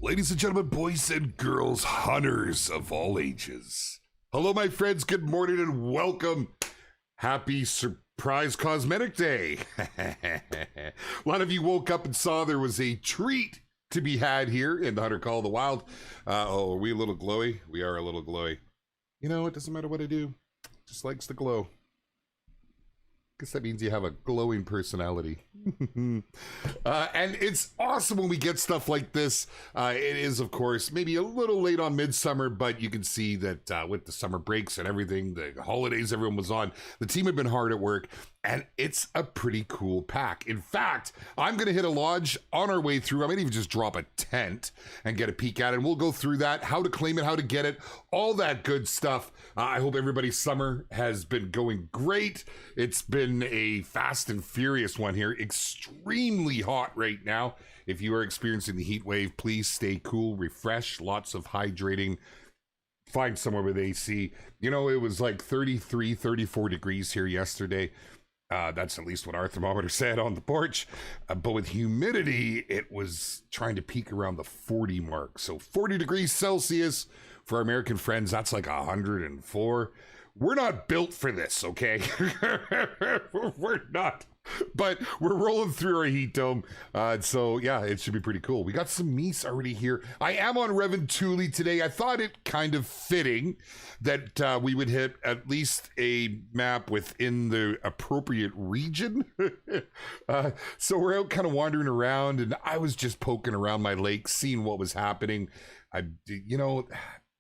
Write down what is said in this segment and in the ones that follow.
Ladies and gentlemen, boys and girls, hunters of all ages. Hello, my friends. Good morning and welcome. Happy Surprise Cosmetic Day. A lot of you woke up and saw there was a treat to be had here in the Hunter Call of the Wild. Are we a little glowy? We are a little glowy. You know, it doesn't matter what I do. It just likes to glow. Guess that means you have a glowing personality. And it's awesome when we get stuff like this. It is, of course, maybe a little late on midsummer, but you can see that with the summer breaks and everything, the holidays everyone was on, the team had been hard at work, and it's a pretty cool pack. In fact, I'm going to hit a lodge on our way through. I might even just drop a tent and get a peek at it, and we'll go through that, how to claim it, how to get it, all that good stuff. I hope everybody's summer has been going great. It's been a fast and furious one here. Extremely hot right now. If you are experiencing the heat wave, please stay cool, refresh, lots of hydrating. Find somewhere with AC. You know, it was like 33, 34 degrees here yesterday. That's at least what our thermometer said on the porch. But with humidity, it was trying to peak around the 40 mark. So 40 degrees Celsius for our American friends, that's like 104. We're not built for this, okay? We're not. But we're rolling through our heat dome. So, yeah, it should be pretty cool. We got some meese already here. I am on Reventuli today. I thought it kind of fitting that we would hit at least a map within the appropriate region. So we're out kind of wandering around, and I was just poking around my lake, seeing what was happening.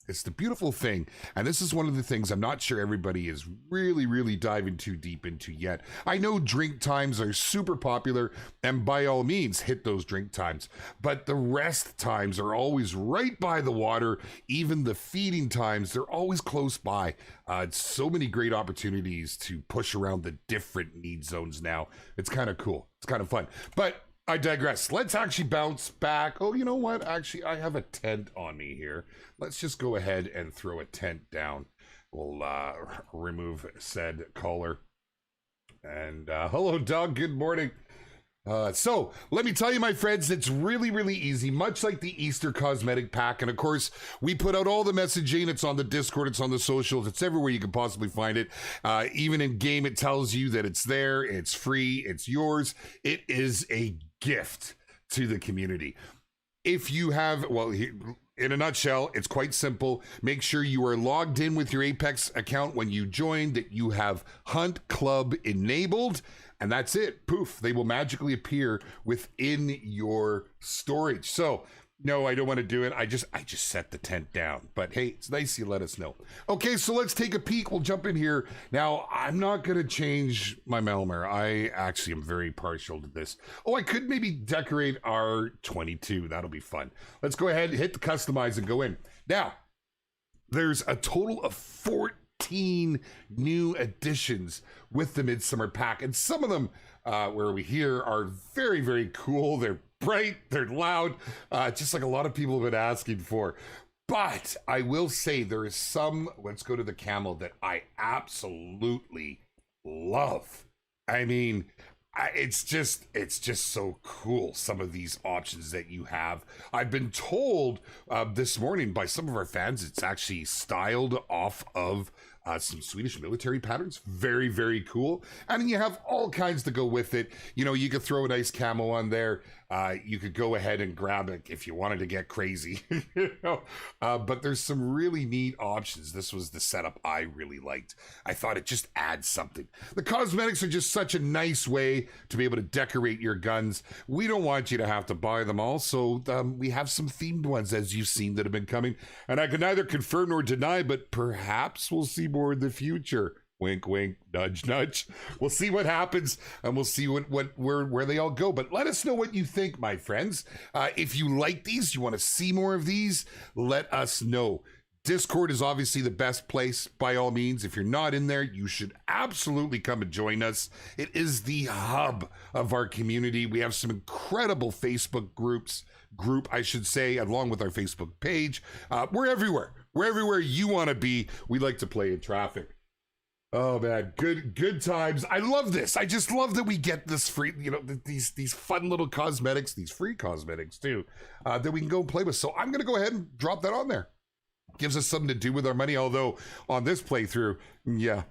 It's the beautiful thing, and this is one of the things I'm not sure everybody is really diving too deep into yet. I know drink times are super popular, and by all means, hit those drink times. But the rest times are always right by the water. Even the feeding times, they're always close by. So many great opportunities to push around the different need zones now. It's kind of cool. It's kind of fun. But I digress. Let's actually bounce back. Oh, you know what? Actually, I have a tent on me here. Let's just go ahead and throw a tent down. We'll remove said collar. And hello, Doug. Good morning. So let me tell you, my friends, it's really easy, much like the Easter cosmetic pack. And of course, we put out all the messaging. It's on the Discord, it's on the socials, it's everywhere you can possibly find it. Even in game, it tells you that it's there, it's free, it's yours. It is a gift to the community. If you have, well, in a nutshell, it's quite simple. Make sure you are logged in with your Apex account when you join, that you have Hunt Club enabled. And that's it. Poof, they will magically appear within your storage. So, no, I don't want to do it. I just set the tent down. But hey, it's nice you let us know. Okay, so let's take a peek. We'll jump in here. Now, I'm not going to change my Melmer. I actually am very partial to this. Oh, I could maybe decorate our 22. That'll be fun. Let's go ahead, hit the customize and go in. Now, there's a total of 14 new additions with the Midsummer Pack, and some of them where we hear are very cool. They're bright, they're loud, just like a lot of people have been asking for. But I will say there is some, let's go to the camel, that I absolutely love. I mean, it's just so cool, some of these options that you have. I've been told this morning by some of our fans it's actually styled off of some Swedish military patterns. Very cool. I mean, you have all kinds to go with it. You know, you could throw a nice camo on there. You could go ahead and grab it if you wanted to get crazy. You know? But there's some really neat options. This was the setup I really liked. I thought it just adds something. The cosmetics are just such a nice way to be able to decorate your guns. We don't want you to have to buy them all, so we have some themed ones, as you've seen, that have been coming. And I can neither confirm nor deny, but perhaps we'll see more in the future. Wink, wink, nudge, nudge. We'll see what happens, and we'll see where they all go. But let us know what you think, my friends. If you like these, you want to see more of these, let us know. Discord is obviously the best place, by all means. If you're not in there, you should absolutely come and join us. It is the hub of our community. We have some incredible Facebook group, I should say, along with our Facebook page. We're everywhere. We're everywhere you want to be. We like to play in traffic. Oh man, good times. I love this. I just love that we get this free, these fun little cosmetics, these free cosmetics too, that we can go and play with. So I'm gonna go ahead and drop that on there. Gives us something to do with our money. Although on this playthrough, yeah,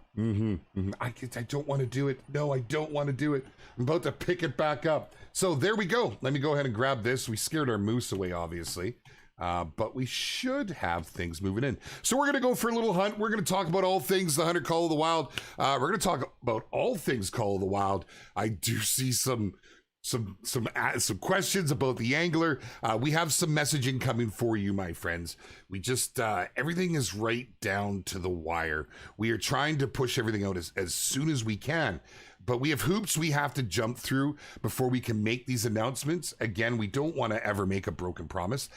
I don't want to do it. No, I don't want to do it. I'm about to pick it back up. So there we go. Let me go ahead and grab this. We scared our moose away, obviously. But we should have things moving in. So we're going to go for a little hunt. We're going to talk about all things the Hunter Call of the Wild. We're going to talk about all things Call of the Wild. I do see some questions about the angler. We have some messaging coming for you, my friends. We just everything is right down to the wire. We are trying to push everything out as soon as we can. But we have hoops we have to jump through before we can make these announcements. Again, we don't want to ever make a broken promise.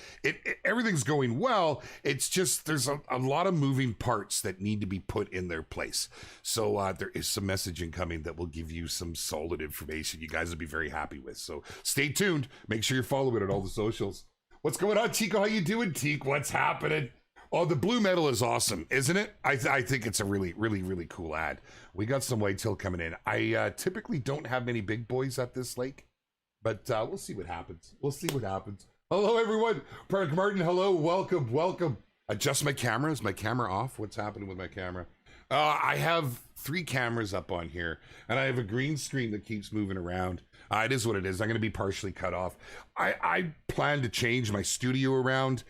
Everything's going well. It's just there's a lot of moving parts that need to be put in their place. So there is some messaging coming that will give you some solid information you guys will be very happy with. So stay tuned. Make sure you're following it on all the socials. What's going on, Tico? How you doing, Teak? What's happening? Oh, the blue metal is awesome, isn't it? I think it's a really, really, really cool ad. We got some whitetail coming in. I typically don't have many big boys at this lake, but we'll see what happens. We'll see what happens. Hello, everyone. Park Martin, hello. Welcome, welcome. Adjust my camera. Is my camera off? What's happening with my camera? I have 3 cameras up on here, and I have a green screen that keeps moving around. It is what it is. I'm going to be partially cut off. I plan to change my studio around.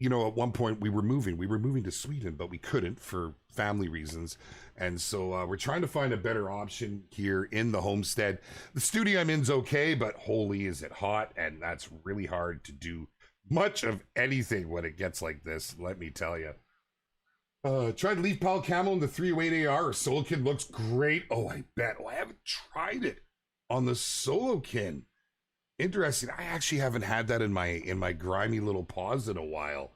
At one point we were moving to Sweden, but we couldn't for family reasons. And so we're trying to find a better option here in the homestead. The studio I'm in's okay, but holy is it hot. And that's really hard to do much of anything when it gets like this, let me tell you. Tried Leaf Pal Camel in the 308 AR. Solokin looks great. Oh, I bet. Oh, I haven't tried it on the Solokin. Interesting. I actually haven't had that in my grimy little paws in a while,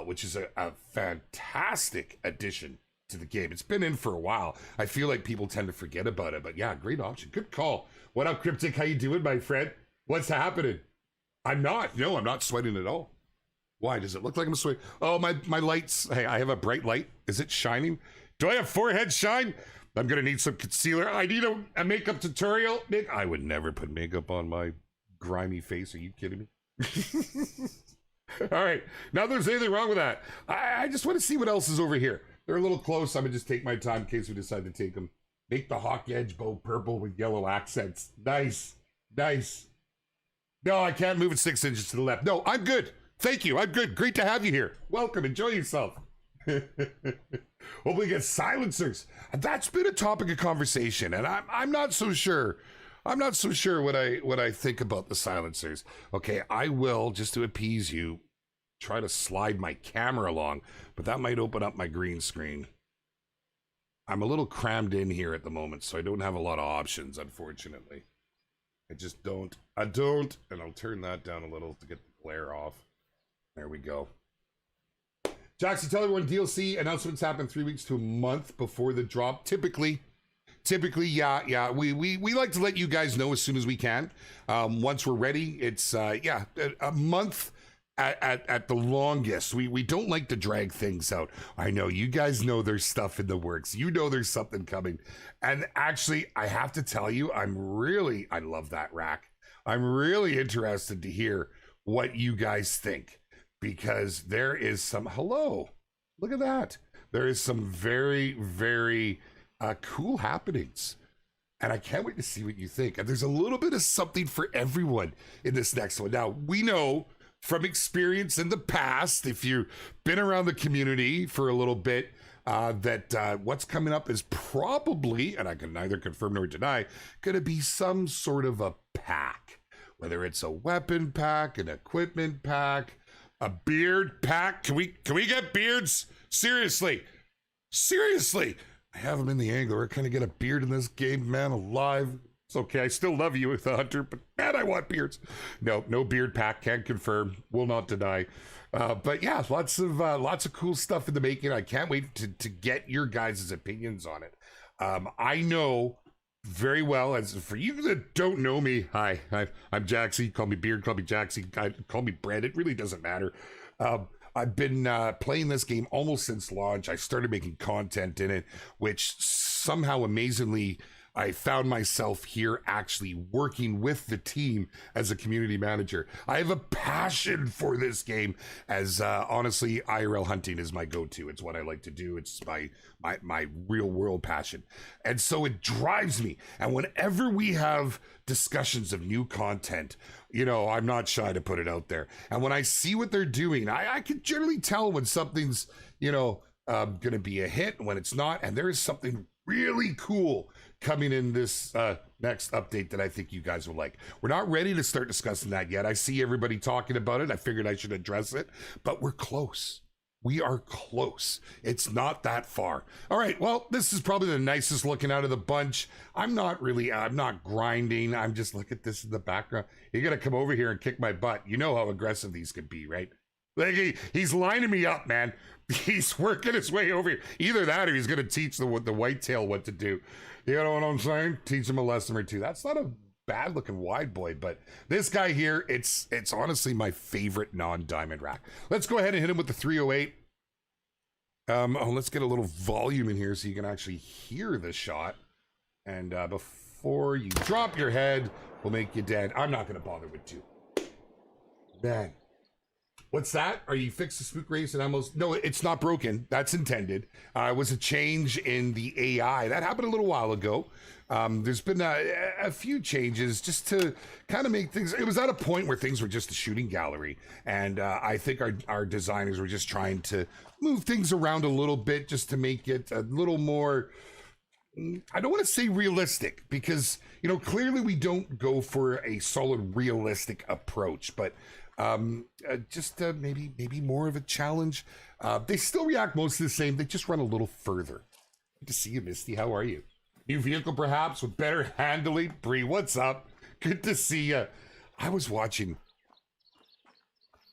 which is a fantastic addition to the game. It's been in for a while. I feel like people tend to forget about it, but yeah, great option. Good call. What up, Cryptic? How you doing, my friend? What's happening? I'm not sweating at all. Why? Does it look like I'm sweating? Oh, my lights. Hey, I have a bright light. Is it shining? Do I have forehead shine? I'm going to need some concealer. I need a makeup tutorial. Nick, I would never put makeup on my grimy face. Are you kidding me? All right. Now there's anything wrong with that. I just want to see what else is over here. They're a little close. I'm going to just take my time in case we decide to take them. Make the hawk edge bow purple with yellow accents. Nice. Nice. No, I can't move it 6 inches to the left. No, I'm good. Thank you. I'm good. Great to have you here. Welcome. Enjoy yourself. Hopefully get silencers. That's been a topic of conversation, and I'm not so sure. I'm not so sure what I think about the silencers. Okay, I will, just to appease you, try to slide my camera along, but that might open up my green screen. I'm a little crammed in here at the moment, so I don't have a lot of options, unfortunately. I just don't. I don't, and I'll turn that down a little to get the glare off. There we go. Jackson, tell everyone DLC announcements happen 3 weeks to a month before the drop. Typically, yeah. We like to let you guys know as soon as we can. Once we're ready, it's a month at the longest. We don't like to drag things out. I know you guys know there's stuff in the works. You know there's something coming. And actually, I have to tell you, I love that rack. I'm really interested to hear what you guys think, because there is some, hello, look at that. There is some very, very cool happenings, and I can't wait to see what you think. And there's a little bit of something for everyone in this next one. Now, we know from experience in the past, if you've been around the community for a little bit, that what's coming up is probably, and I can neither confirm nor deny, going to be some sort of a pack, whether it's a weapon pack, an equipment pack, a beard pack. Can we get beards? Seriously. I have them in the angler. I kind of get a beard in this game, man, alive. It's okay. I still love you with the hunter, but man, I want beards. No beard pack. Can't confirm. Will not deny. But yeah, lots of cool stuff in the making. I can't wait to get your guys' opinions on it. I know very well, as for you that don't know me, hi, I'm Jaxie. Call me Beard, call me Jaxie, call me Brad. It really doesn't matter. I've been playing this game almost since launch. I started making content in it, which somehow amazingly I found myself here actually working with the team as a community manager. I have a passion for this game, as honestly, IRL hunting is my go-to. It's what I like to do. It's my real world passion. And so it drives me. And whenever we have discussions of new content, you know, I'm not shy to put it out there. And when I see what they're doing, I can generally tell when something's, you know, going to be a hit and when it's not. And there is something really cool coming in this next update that I think you guys will like. We're not ready to start discussing that yet. I see everybody talking about it. I figured I should address it, but we're close. We are close. It's not that far. All right, well, this is probably the nicest looking out of the bunch. I'm not grinding. I'm just, look at this in the background. You're gonna come over here and kick my butt. You know how aggressive these could be, right? Like he's lining me up, man. He's working his way over here. Either that or he's gonna teach the whitetail what to do. You know what I'm saying? Teach him a lesson or two. That's not a bad looking wide boy, but this guy here, it's honestly my favorite non-diamond rack. Let's go ahead and hit him with the 308. Let's get a little volume in here so you can actually hear the shot. And before you drop your head, we'll make you dead. I'm not gonna bother with two. Man. What's that? Are you fixed the spook race and almost? No, it's not broken. That's intended. It was a change in the AI. That happened a little while ago. There's been a few changes just to kind of make things. It was at a point where things were just a shooting gallery. And I think our designers were just trying to move things around a little bit just to make it a little more, I don't want to say realistic, because, you know, clearly we don't go for a solid realistic approach, but just maybe more of a challenge. They still react mostly the same. They just run a little further. Good to see you, Misty. How are you? New vehicle perhaps with better handling. Bree, what's up? Good to see you. I was watching.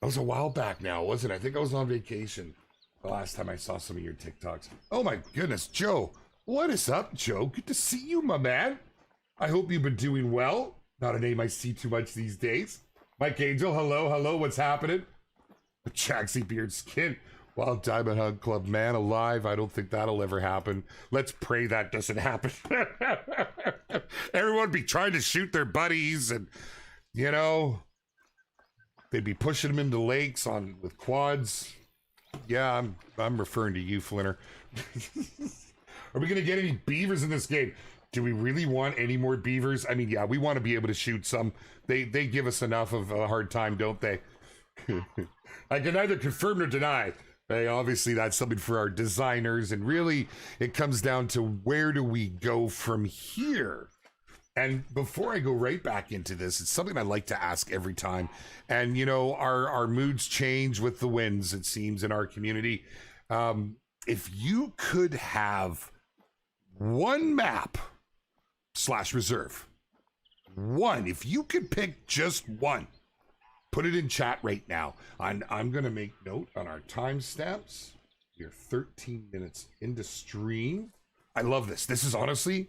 That was a while back now, wasn't it? I think I was on vacation the last time I saw some of your TikToks. Oh my goodness, Joe. What is up, Joe? Good to see you, my man. I hope you've been doing well. Not a name I see too much these days. Mike Angel, hello, what's happening? Jaxie Beard Skin, Wild Diamond Hunt Club, man alive, I don't think that'll ever happen. Let's pray that doesn't happen. Everyone be trying to shoot their buddies and, you know, they'd be pushing them into lakes with quads. Yeah, I'm referring to you, Flinner. Are we gonna get any beavers in this game? Do we really want any more beavers? I mean, yeah, we want to be able to shoot some. They give us enough of a hard time, don't they? I can neither confirm nor deny. Hey, obviously, that's something for our designers. And really, it comes down to where do we go from here? And before I go right back into this, it's something I like to ask every time. And, you know, our moods change with the winds, it seems, in our community. If you could have one map / reserve, one, if you could pick just one, put it in chat right now. I'm going to make note on our timestamps. We're 13 minutes into stream. I love this. This is honestly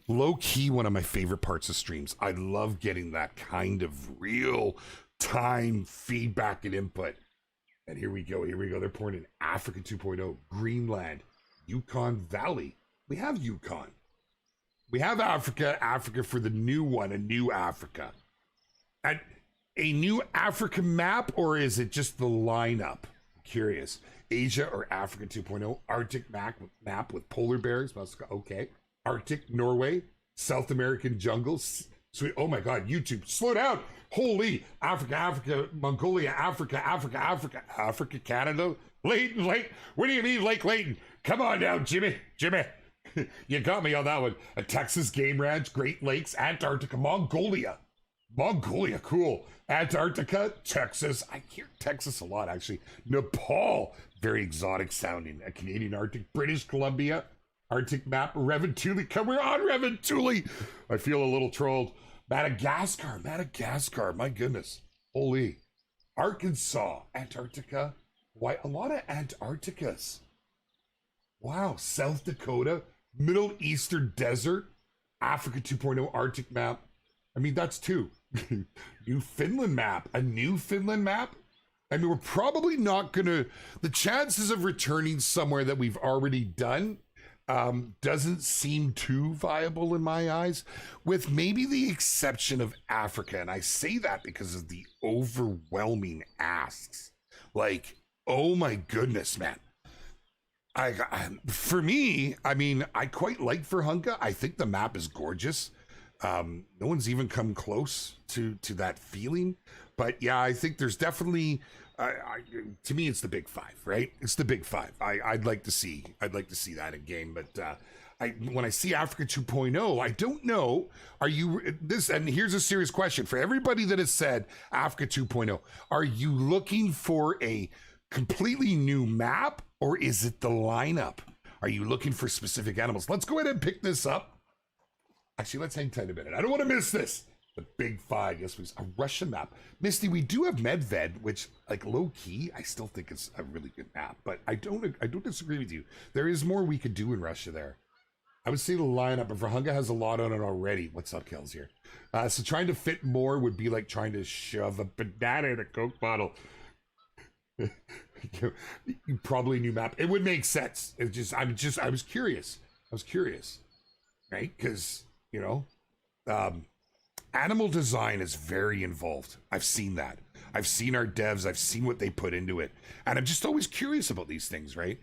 low-key one of my favorite parts of streams. I love getting that kind of real-time feedback and input. And here we go. They're pouring in Africa 2.0, Greenland, Yukon Valley. We have Yukon. We have Africa for the new one, a new Africa. And a new Africa map, or is it just the lineup? I'm curious. Asia or Africa 2.0, Arctic map with polar bears. Okay. Arctic, Norway, South American jungles. Sweet. Oh my God, YouTube, slow down. Holy, Africa, Mongolia, Africa, Canada. Layton. What do you mean, Lake Layton? Come on down, Jimmy. You got me on that one. A Texas game ranch, Great Lakes, Antarctica, Mongolia, cool. Antarctica, Texas. I hear Texas a lot, actually. Nepal, very exotic sounding. A Canadian Arctic, British Columbia, Arctic map, Reventuli. Come, we're on Reventuli. I feel a little trolled. Madagascar, my goodness. Holy. Arkansas, Antarctica. Why, a lot of Antarcticas. Wow, South Dakota, Middle Eastern desert, Africa 2.0 Arctic map. I mean, that's two. A new Finland map. I mean, we're probably not gonna, the chances of returning somewhere that we've already done doesn't seem too viable in my eyes, with maybe the exception of Africa. And I say that because of the overwhelming asks. Like, oh my goodness, man. For me, I mean, I quite like Verhunga. I think the map is gorgeous. No one's even come close to that feeling. But yeah, I think there's definitely, to me, it's the big five, right? It's the big five. I'd like to see that in game. But when I see Africa 2.0, I don't know. Are you this? And here's a serious question for everybody that has said Africa 2.0. Are you looking for a completely new map, or is it the lineup? Are you looking for specific animals? Let's go ahead and pick this up. Actually, let's hang tight a minute. I don't want to miss this. The big five, yes, was a Russian map. Misty, we do have Medved, which, like, low key, I still think it's a really good map. But I don't disagree with you. There is more we could do in Russia there. I would say the lineup, but Verhunga has a lot on it already. What's up, Kells here? So trying to fit more would be like trying to shove a banana in a Coke bottle. Probably a new map. It would make sense. I was curious. Right? Because, you know, animal design is very involved. I've seen that. I've seen our devs. I've seen what they put into it, and I'm just always curious about these things, right?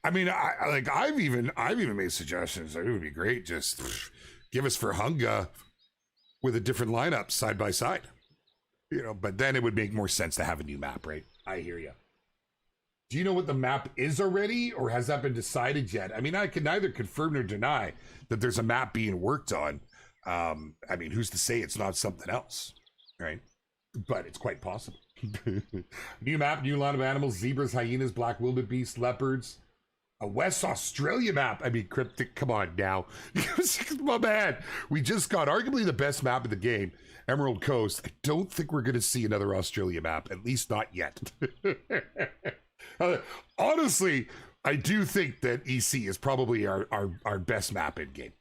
I mean, I've even made suggestions that it would be great. Just give us Verhunga with a different lineup side by side, you know. But then it would make more sense to have a new map, right? I hear you. Do you know what the map is already, or has that been decided yet? I mean, I can neither confirm nor deny that there's a map being worked on. I mean, who's to say it's not something else, right? But it's quite possible. New map, new line of animals: zebras, hyenas, black wildebeest, leopards. A West Australia map. I mean, Cryptic, come on now. My man, we just got arguably the best map of the game, Emerald Coast. I don't think we're going to see another Australia map, at least not yet. Honestly, I do think that EC is probably our best map in game,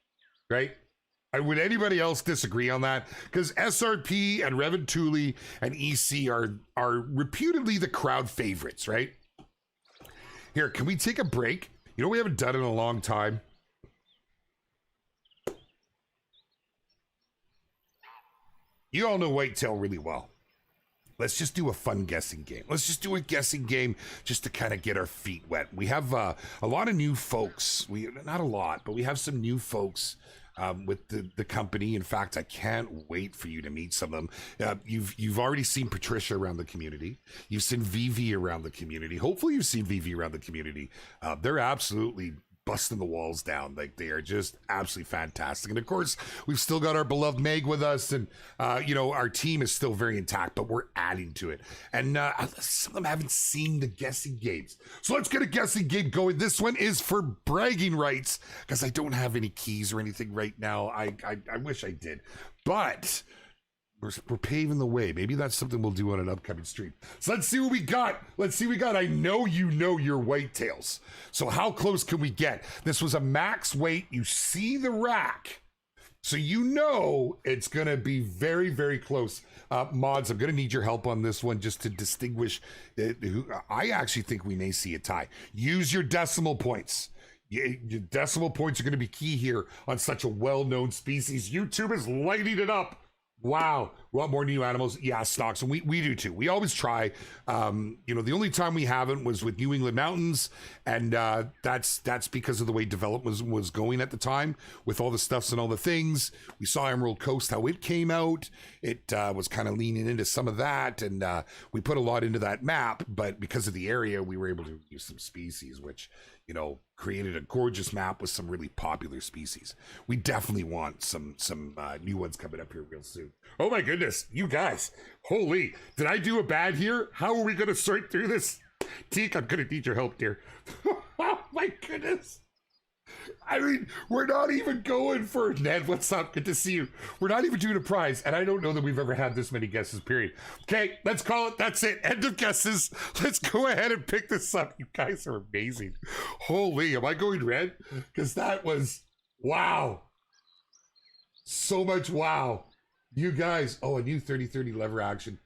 right? Would anybody else disagree on that? Because SRP and Reventuli and EC are reputedly the crowd favorites, right? Here, can we take a break? You know, we haven't done it in a long time. You all know Whitetail really well. Let's just do a fun guessing game. Let's just do a guessing game just to kind of get our feet wet. We have a lot of new folks. Not a lot, but we have some new folks with the company. In fact, I can't wait for you to meet some of them. You've already seen Patricia around the community. You've seen Vivi around the community. Hopefully you've seen Vivi around the community. They're absolutely busting the walls down. Like, they are just absolutely fantastic. And of course, we've still got our beloved Meg with us, and you know, our team is still very intact, but we're adding to it. And some of them haven't seen the guessing games, so let's get a guessing game going. This one is for bragging rights, because I don't have any keys or anything right now. I wish I did, but we're paving the way. Maybe that's something we'll do on an upcoming stream. So let's see what we got. I know you know your whitetails. So how close can we get? This was a max weight. You see the rack, so you know it's going to be very, very close. Mods, I'm going to need your help on this one just to distinguish. I actually think we may see a tie. Use your decimal points. Your decimal points are going to be key here on such a well-known species. YouTube is lighting it up. Wow, we want more new animals. Yeah, stocks, and we do too. We always try. You know, the only time we haven't was with New England Mountains, and that's because of the way development was going at the time with all the stuffs and all the things. We saw Emerald Coast, how it came out. It was kind of leaning into some of that, and we put a lot into that map. But because of the area, we were able to use some species, which, you know, created a gorgeous map with some really popular species. We definitely want some new ones coming up here real soon. Oh my goodness, you guys, holy, did I do a bad here? How are we gonna sort through this? Teak, I'm gonna need your help, dear. Oh my goodness. I mean, we're not even going for Ned. What's up? Good to see you. We're not even doing a prize, and I don't know that we've ever had this many guesses, period. Okay, let's call it. That's it. End of guesses. Let's go ahead and pick this up. You guys are amazing. Holy, am I going red? Because that was, wow. So much wow. You guys, oh, a new 30-30 lever action.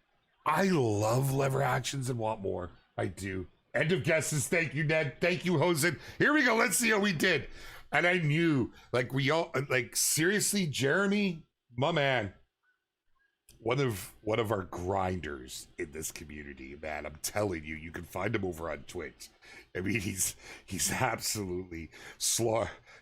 I love lever actions and want more. I do. End of guesses. Thank you, Ned. Thank you, Hosen. Here we go. Let's see how we did. And I knew, like, we all, like, seriously, Jeremy, my man, one of our grinders in this community, man. I'm telling you, you can find him over on Twitch. I mean, he's absolutely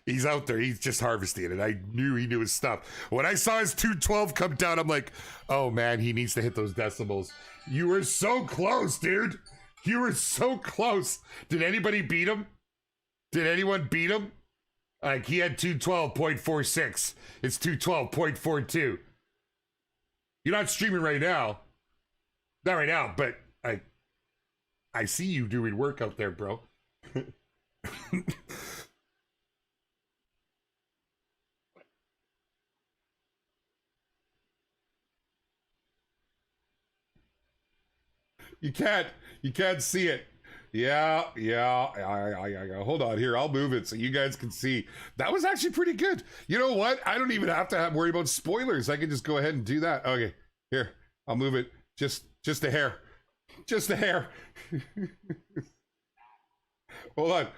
he's out there. He's just harvesting it, and I knew he knew his stuff. When I saw his 212 come down, I'm like, oh man, he needs to hit those decimals. You were so close, dude. You were so close. Did anybody beat him? Did anyone beat him? Like, he had 212.46. It's 212.42. You're not streaming right now. Not right now, but I see you doing work out there, bro. You can't see it. Yeah. Hold on here. I'll move it so you guys can see. That was actually pretty good. You know what? I don't even have to worry about spoilers. I can just go ahead and do that. Okay, here. I'll move it. Just a hair. Just a hair. Hold on.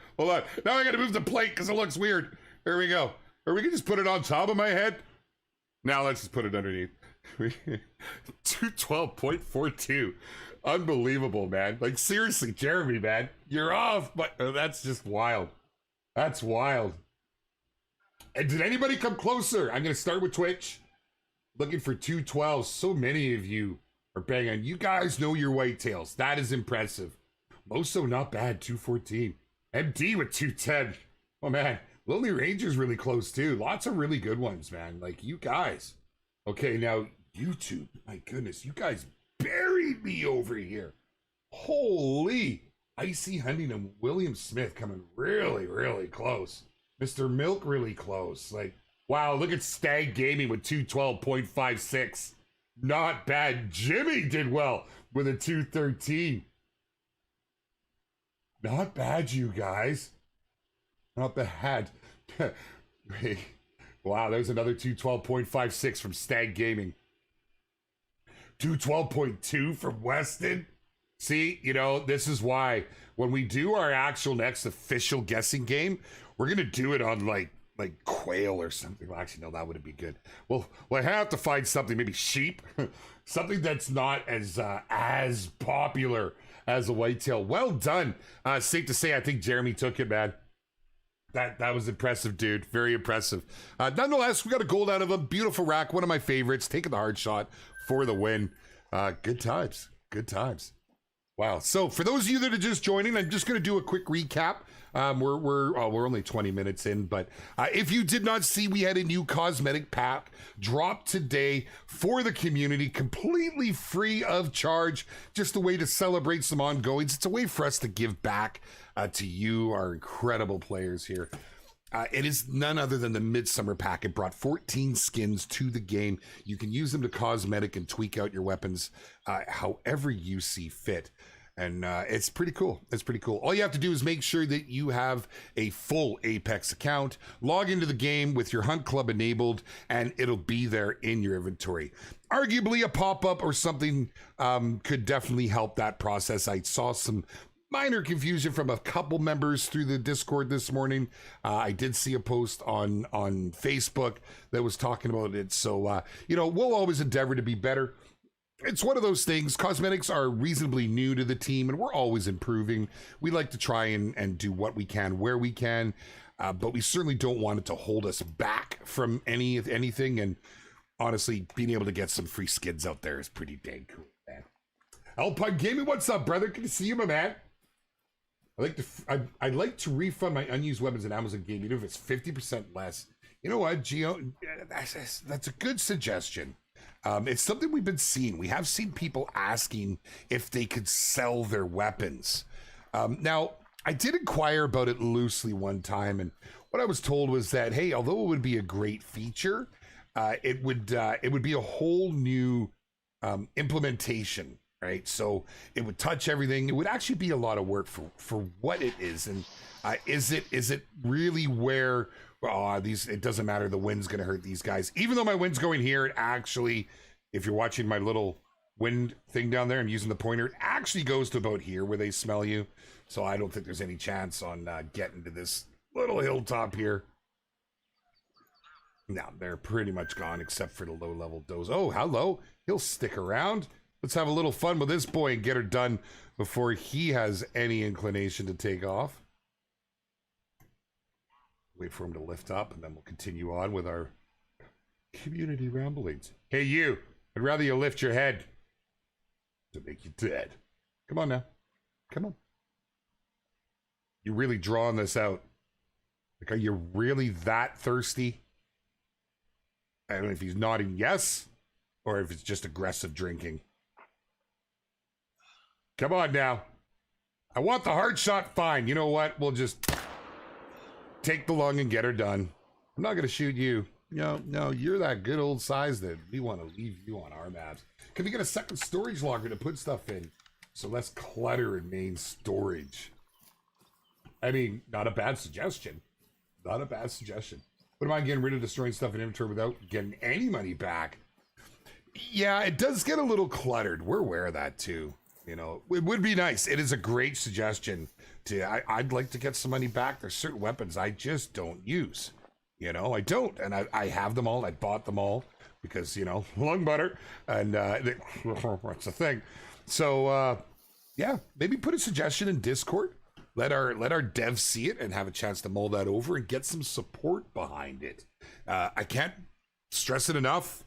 Now I gotta move the plate because it looks weird. There we go. Or we can just put it on top of my head. Now let's just put it underneath. 212.42. Unbelievable, man. Like, seriously, Jeremy, man, you're off, but that's just wild. That's wild. And did anybody come closer? I'm going to start with Twitch. Looking for 212. So many of you are banging. You guys know your whitetails. That is impressive. Moso, not bad, 214. MD with 210. Oh, man. Lonely Ranger's really close, too. Lots of really good ones, man. Like, you guys. Okay, now, YouTube. My goodness, you guys buried me over here. Holy. Icy Huntington, William Smith coming really, really close. Mr. Milk really close. Like, wow, look at Stag Gaming with 212.56. Not bad. Jimmy did well with a 213. Not bad, you guys. Not bad. Wow, there's another 212.56 from Stag Gaming. 212.2 from Weston. See, you know, this is why when we do our actual next official guessing game, we're going to do it on like quail or something. Well, actually, no, that wouldn't be good. Well, I have to find something, maybe sheep, something that's not as popular as a whitetail. Well done. Safe to say, I think Jeremy took it, man. That was impressive, dude. Very impressive. Nonetheless, we got a gold out of him. Beautiful rack. One of my favorites. Taking the hard shot for the win. Good times. Good times. Wow. So for those of you that are just joining, I'm just going to do a quick recap. We're only 20 minutes in, but if you did not see, we had a new cosmetic pack dropped today for the community, completely free of charge. Just a way to celebrate some ongoings. It's a way for us to give back to you, our incredible players here. It is none other than the Midsummer Pack. It brought 14 skins to the game. You can use them to cosmetic and tweak out your weapons however you see fit. And it's pretty cool. It's pretty cool. All you have to do is make sure that you have a full Apex account, log into the game with your Hunt Club enabled, and it'll be there in your inventory. Arguably a pop-up or something could definitely help that process. I saw some minor confusion from a couple members through the Discord this morning. I did see a post on Facebook that was talking about it. So, you know, we'll always endeavor to be better. It's one of those things. Cosmetics are reasonably new to the team, and we're always improving. We like to try and do what we can where we can, but we certainly don't want it to hold us back from anything. And honestly, being able to get some free skins out there is pretty dang cool, man. Alpine Gaming, what's up, brother? Good to see you, my man. I'd like to refund my unused weapons in Amazon Game, even if it's 50% less. You know what, Geo? That's a good suggestion. It's something we've been seeing. We have seen people asking if they could sell their weapons. Now, I did inquire about it loosely one time, and what I was told was that, hey, although it would be a great feature, it would be a whole new implementation. Right, so it would touch everything. It would actually be a lot of work for what it is, and is it really where it doesn't matter. The wind's going to hurt these guys, even though my wind's going here. It actually, if you're watching my little wind thing down there. I'm using the pointer. It actually goes to about here where they smell you. So I don't think there's any chance on getting to this little hilltop here. No, they're pretty much gone except for the low-level does. Oh, hello. He'll stick around. Let's have a little fun with this boy and get her done before he has any inclination to take off. Wait for him to lift up, and then we'll continue on with our community ramblings. Hey, you. I'd rather you lift your head to make you dead. Come on now. Come on. You're really drawing this out. Like, are you really that thirsty? I don't know if he's nodding yes, or if it's just aggressive drinking. Come on now. I want the hard shot, fine. You know what? We'll just take the lung and get her done. I'm not going to shoot you. No, you're that good old size that we want to leave you on our maps. Can we get a second storage locker to put stuff in? So less clutter in main storage. I mean, not a bad suggestion. Not a bad suggestion. What am I getting rid of destroying stuff in inventory without getting any money back? Yeah, it does get a little cluttered. We're aware of that too. You know, it would be nice. It is a great suggestion. I'd like to get some money back. There's certain weapons I just don't use. You know, I don't. And I have them all. I bought them all because, you know, lung butter. And that's the thing. So, yeah, maybe put a suggestion in Discord. Let our devs see it and have a chance to mull that over and get some support behind it. I can't stress it enough.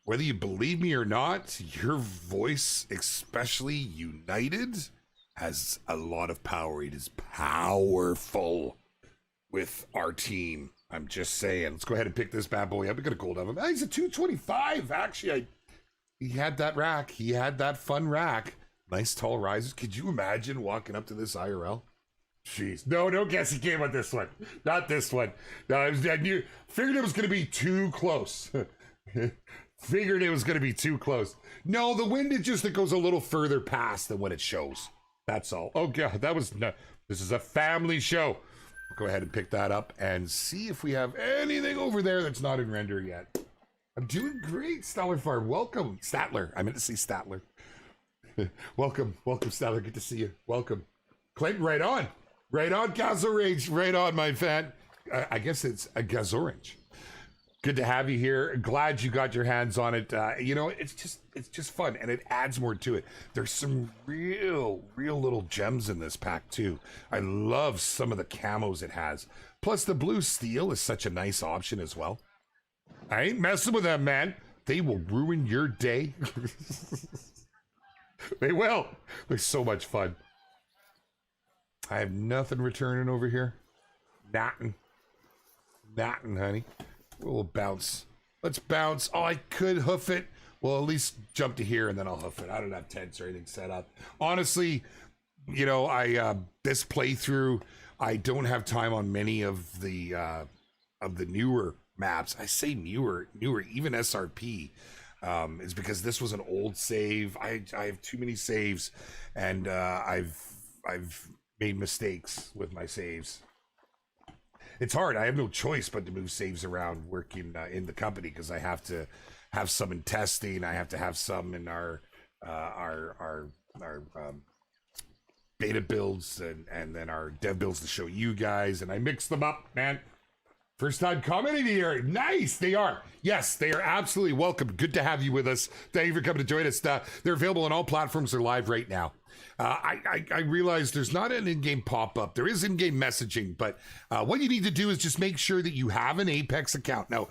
Whether you believe me or not, your voice, especially united, has a lot of power. It is powerful with our team. I'm just saying. Let's go ahead and pick this bad boy up. We got a gold of him. He's a 225. Actually, he had that rack. He had that fun rack. Nice tall rises. Could you imagine walking up to this IRL? Jeez. No, don't guess he came on this one. Not this one. No, I figured it was going to be too close. Figured it was going to be too close. No, the wind, it goes a little further past than what it shows. That's all. Oh, God, this is a family show. We'll go ahead and pick that up and see if we have anything over there that's not in render yet. I'm doing great, Statler Farm. Welcome, Statler. I meant to say Statler. Welcome, Statler. Good to see you. Welcome. Clayton, right on. Right on, Gazorange. Right on, my fan. I guess it's a Gazorange. Good to have you here. Glad you got your hands on it. You know, it's just fun, and it adds more to it. There's some real little gems in this pack too. I love some of the camos it has. Plus, the blue steel is such a nice option as well. I ain't messing with them, man. They will ruin your day. They will. They're so much fun. I have nothing returning over here. Nothing, honey. We'll bounce. Let's bounce. Oh, I could hoof it. Well, at least jump to here and then I'll hoof it. I don't have tents or anything set up. Honestly, you know, this playthrough, I don't have time on many of the newer maps. I say newer, even SRP. Is because this was an old save. I have too many saves, and I've made mistakes with my saves. It's hard. I have no choice but to move saves around working in the company because I have to have some in testing. I have to have some in our beta builds and then our dev builds to show you guys. And I mix them up, man. First time commenting here. Nice. They are. Yes, they are absolutely welcome. Good to have you with us. Thank you for coming to join us. They're available on all platforms. They're live right now. I realize there's not an in-game pop-up. There is in-game messaging, but what you need to do is just make sure that you have an Apex account. Now,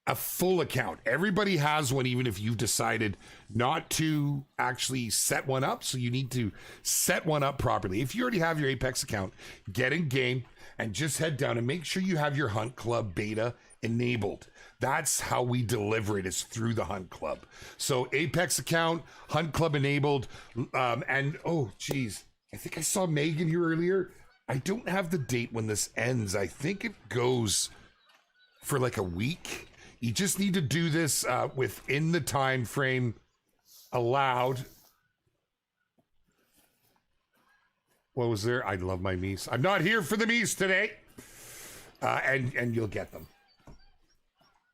a full account. Everybody has one, even if you've decided not to actually set one up. So you need to set one up properly. If you already have your Apex account, get in game and just head down and make sure you have your Hunt Club beta enabled. That's how we deliver it, is through the Hunt Club. So Apex account, Hunt Club enabled, and oh geez, I think I saw Megan here earlier. I don't have the date when this ends. I think it goes for like a week. You just need to do this within the time frame allowed. What was there? I love my Mies. I'm not here for the Mies today. And you'll get them.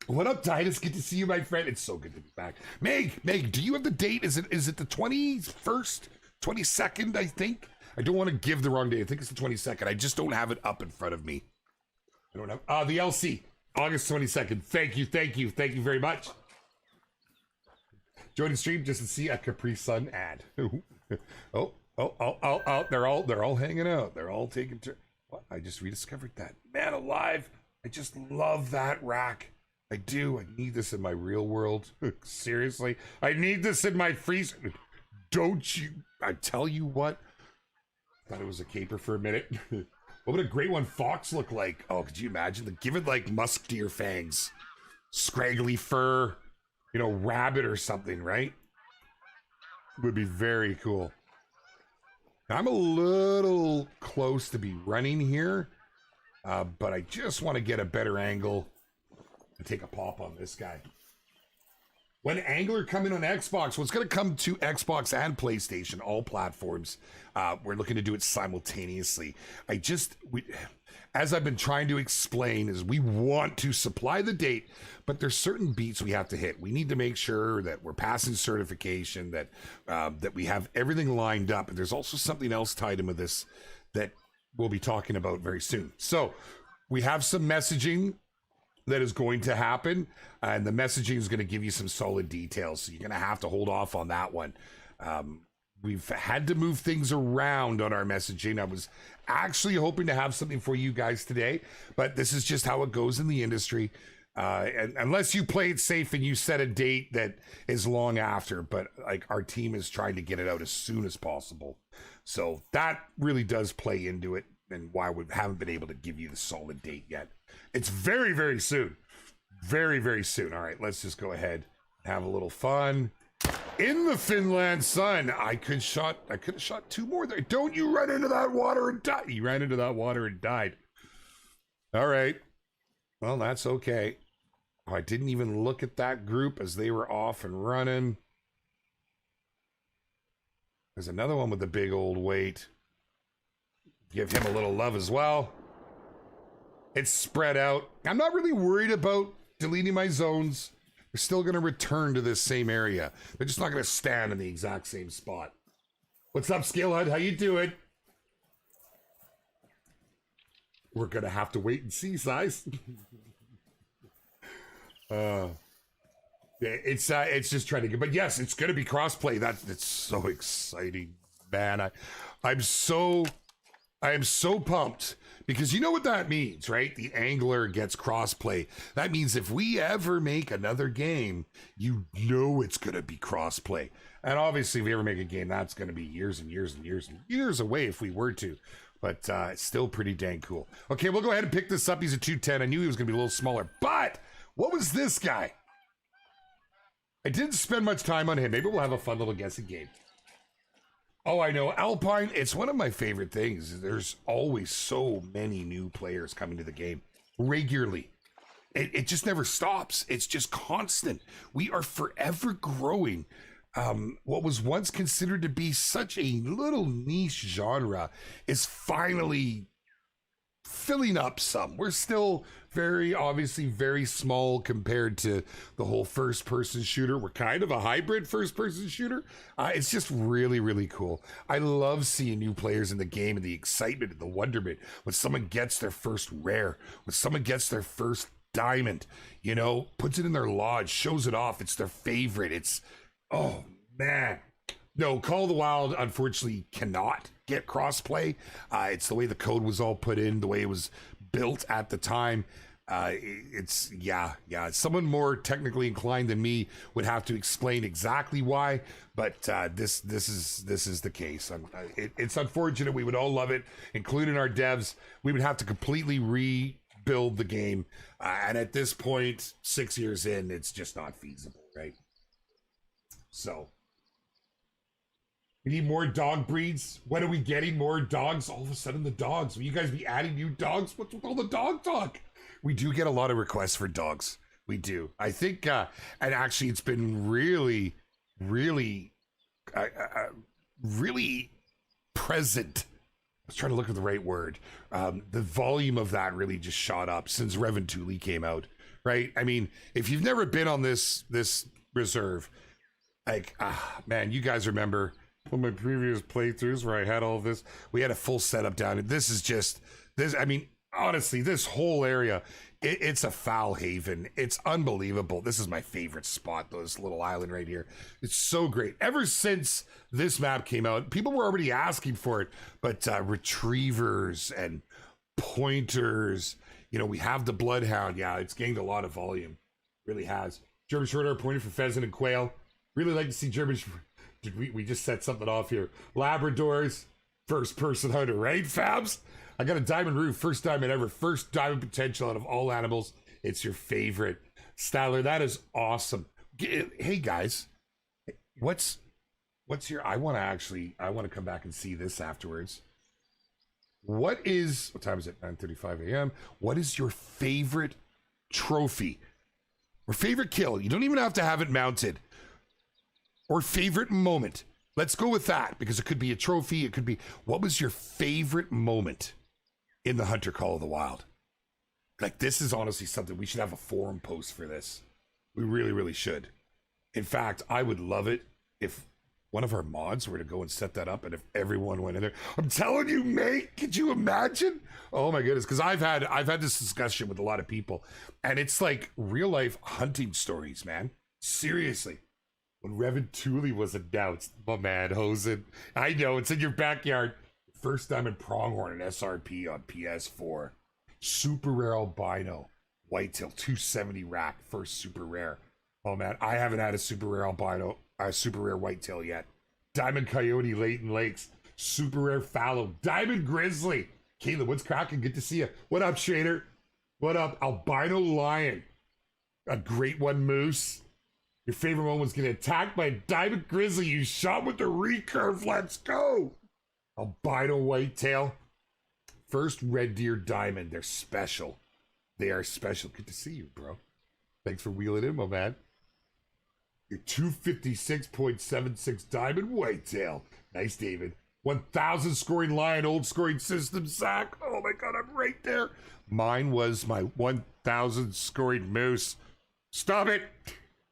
What up, Titus? Good to see you, my friend. It's so good to be back. Meg, do you have the date? Is it the 21st, 22nd, I think? I don't want to give the wrong date. I think it's the 22nd. I just don't have it up in front of me. I don't have the LC, August 22nd. Thank you very much. Join the stream just to see a Capri Sun ad. oh, they're all hanging out. They're all taking turns. What? I just rediscovered that. Man alive. I just love that rack. I do. I need this in my real world. Seriously. I need this in my freezer. Don't you? I tell you what. Thought it was a caper for a minute. What would a great one fox look like? Oh, could you imagine? Give it like musk deer fangs. Scraggly fur. You know, rabbit or something, right? Would be very cool. I'm a little close to be running here, but I just want to get a better angle and take a pop on this guy. When Angler coming on Xbox, well, it's going to come to Xbox and PlayStation, all platforms. We're looking to do it simultaneously. As I've been trying to explain, is we want to supply the date, but there's certain beats we have to hit. We need to make sure that we're passing certification, that we have everything lined up. And there's also something else tied in with this that we'll be talking about very soon. So we have some messaging that is going to happen, and the messaging is going to give you some solid details. So you're going to have to hold off on that one. We've had to move things around on our messaging. I was actually hoping to have something for you guys today, but this is just how it goes in the industry. And unless you play it safe and you set a date that is long after, but like our team is trying to get it out as soon as possible. So that really does play into it and why we haven't been able to give you the solid date yet. It's very, very soon. Very, very soon. All right, let's just go ahead and have a little fun. In the Finland sun, I could have shot two more there. Don't you run into that water and die. He ran into that water and died. All right. Well, that's okay. Oh, I didn't even look at that group as they were off and running. There's another one with a big old weight. Give him a little love as well. It's spread out. I'm not really worried about deleting my zones. They're still going to return to this same area. They're just not going to stand in the exact same spot. What's up, Scalehead? How you doing? We're going to have to wait and see, size. It's just trying to get, but yes, it's going to be crossplay. It's so exciting, man. I am so pumped. Because you know what that means, right? The Angler gets crossplay. That means if we ever make another game, you know it's going to be crossplay. And obviously, if we ever make a game, that's going to be years and years and years and years away if we were to. But it's still pretty dang cool. Okay, we'll go ahead and pick this up. He's a 210. I knew he was going to be a little smaller. But what was this guy? I didn't spend much time on him. Maybe we'll have a fun little guessing game. Oh, I know. Alpine, it's one of my favorite things. There's always so many new players coming to the game regularly. It just never stops. It's just constant. We are forever growing. What was once considered to be such a little niche genre is finally filling up some. We're still obviously very small compared to the whole first-person shooter. We're kind of a hybrid first-person shooter. It's just really, really cool. I love seeing new players in the game and the excitement and the wonderment when someone gets their first rare, when someone gets their first diamond, you know, puts it in their lodge, shows it off. It's their favorite. It's, oh, man. No, Call of the Wild, unfortunately, cannot get crossplay. It's the way the code was all put in, the way it was built at the time. Someone more technically inclined than me would have to explain exactly why, but this is the case. It's unfortunate. We would all love it, including our devs. We would have to completely rebuild the game, and at this point, 6 years in, it's just not feasible, right? So we need more dog breeds. When are we getting more dogs? All of a sudden, the dogs. Will you guys be adding new dogs? What's with all the dog talk? We do get a lot of requests for dogs. We do. I think, and actually, it's been really, really, really present. I was trying to look for the right word. The volume of that really just shot up since Revan Tuli came out. right? I mean, if you've never been on this reserve, like, man, you guys remember one of my previous playthroughs where I had all of this. We had a full setup down, and this is just this. I mean, honestly, this whole area, it's a foul haven. It's unbelievable. This is my favorite spot, though, this little island right here. It's so great. Ever since this map came out, people were already asking for it, but retrievers and pointers, you know, we have the bloodhound. Yeah, it's gained a lot of volume. Really has. German short-hair pointer for pheasant and quail. Really like to see German. Did we just set something off here? Labradors, first-person hunter, right, Fabs? I got a diamond roof, first diamond ever, first diamond potential out of all animals. It's your favorite. Styler, that is awesome. Hey, guys, what's your, I want to come back and see this afterwards. What time is it? 9:35 a.m. What is your favorite trophy or favorite kill? You don't even have to have it mounted. Or favorite moment. Let's go with that, because it could be a trophy. It could be, what was your favorite moment in the Hunter Call of the Wild? Like, this is honestly something, we should have a forum post for this. We really, really should. In fact, I would love it if one of our mods were to go and set that up, and if everyone went in there. I'm telling you, mate, could you imagine? Oh my goodness, because I've had this discussion with a lot of people, and it's like real life hunting stories, man. Seriously. When Revan Tooley was announced, my man, Hosen, I know, it's in your backyard. First diamond pronghorn and SRP on PS4. Super rare albino. Whitetail, 270 rack, first super rare. Oh man, I haven't had a super rare albino, super rare whitetail yet. Diamond coyote, Leighton Lakes. Super rare fallow. Diamond grizzly. Caleb, what's cracking? Good to see you. What up, Shader? What up? Albino lion. A great one, moose. Your favorite one was getting attacked by a diamond grizzly. You shot with the recurve. Let's go. Albino whitetail. First red deer diamond. They're special. They are special. Good to see you, bro. Thanks for wheeling in, my man. Your 256.76 diamond whitetail. Nice, David. 1,000 scoring lion, old scoring system, Zach. Oh my God, I'm right there. Mine was my 1,000 scoring moose. Stop it.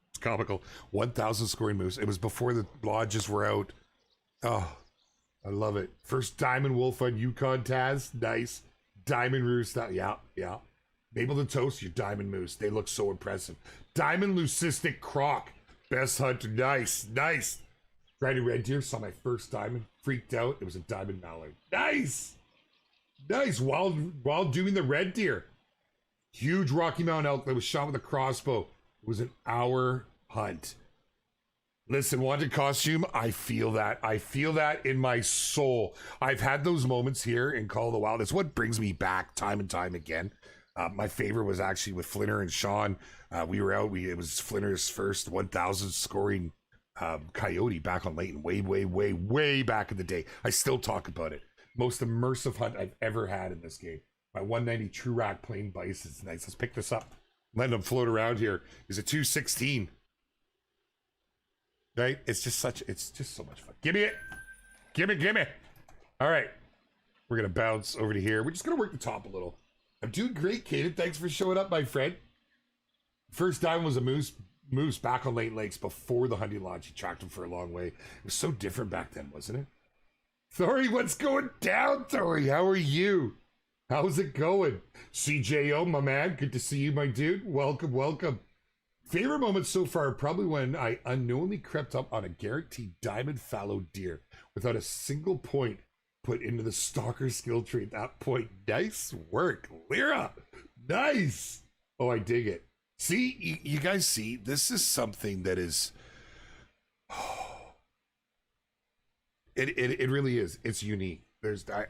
It's comical. 1,000 scoring moose. It was before the lodges were out. Oh, I love it. First diamond wolf on Yukon Taz. Nice. Diamond roost. Yeah. Mabel the Toast, your diamond moose. They look so impressive. Diamond leucistic croc. Best hunter. Nice. Riding red deer. Saw my first diamond. Freaked out. It was a diamond mallard. Nice. While doing the red deer. Huge Rocky Mountain elk that was shot with a crossbow. It was an hour hunt. Listen, wanted costume, I feel that. I feel that in my soul. I've had those moments here in Call of the Wild. It's what brings me back time and time again. My favorite was actually with Flinner and Sean. We were out. It was Flinner's first 1,000 scoring coyote back on Leighton, way back in the day. I still talk about it. Most immersive hunt I've ever had in this game. My 190 True Rack plain bison's nice. Let's pick this up. Let them float around here. Is a 216. Right? It's just so much fun. Give me it. Give me. All right. We're going to bounce over to here. We're just going to work the top a little. I'm doing great, Kaden. Thanks for showing up, my friend. First diamond was a moose back on Leighton Lakes before the hunting lodge. He tracked him for a long way. It was so different back then, wasn't it? Thori, what's going down, Thori? How are you? How's it going? CJO, my man. Good to see you, my dude. Welcome. Favorite moment so far, probably when I unknowingly crept up on a guaranteed diamond fallow deer without a single point put into the stalker skill tree at that point. Nice work, Lyra. Nice. Oh, I dig it. See, you guys see, this is something that is, it really is. It's unique.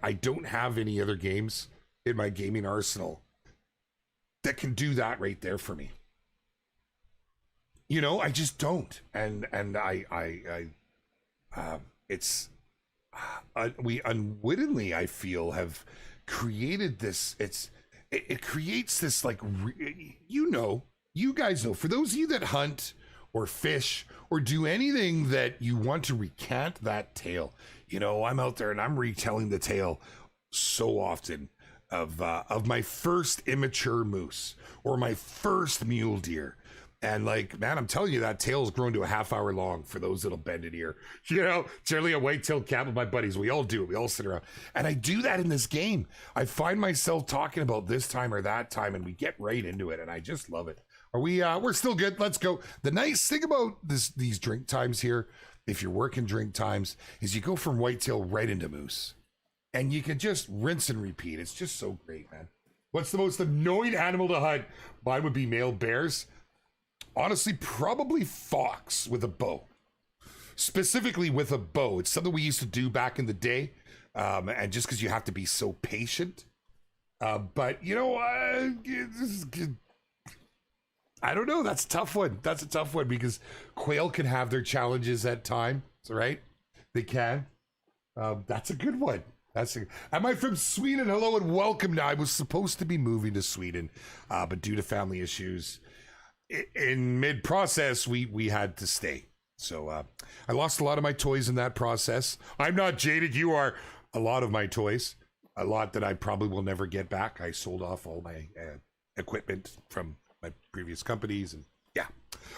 I don't have any other games in my gaming arsenal that can do that right there for me. You know, I just don't. And we unwittingly, I feel, have created this. It creates this, like, you guys know, for those of you that hunt or fish or do anything that you want to recant that tale, you know, I'm out there and I'm retelling the tale so often. of my first immature moose or my first mule deer. And like, man, I'm telling you, that tail's grown to a half hour long for those that'll bend it here. You know, generally a white-tailed cat with my buddies. We all do it. We all sit around. And I do that in this game. I find myself talking about this time or that time, and we get right into it. And I just love it. Are we, we're still good. Let's go. The nice thing about these drink times here, if you're working drink times, is you go from whitetail right into moose. And you can just rinse and repeat. It's just so great, man. What's the most annoying animal to hunt? Mine would be male bears. Honestly, probably fox with a bow. Specifically with a bow. It's something we used to do back in the day. And just because you have to be so patient. But, you know, I don't know. That's a tough one. That's a tough one because quail can have their challenges at times, right? They can. That's a good one. Am I from Sweden? Hello and welcome. Now, I was supposed to be moving to Sweden, but due to family issues, in mid-process, we had to stay. So I lost a lot of my toys in that process. I'm not jaded. You are. A lot of my toys. A lot that I probably will never get back. I sold off all my equipment from my previous companies. And yeah,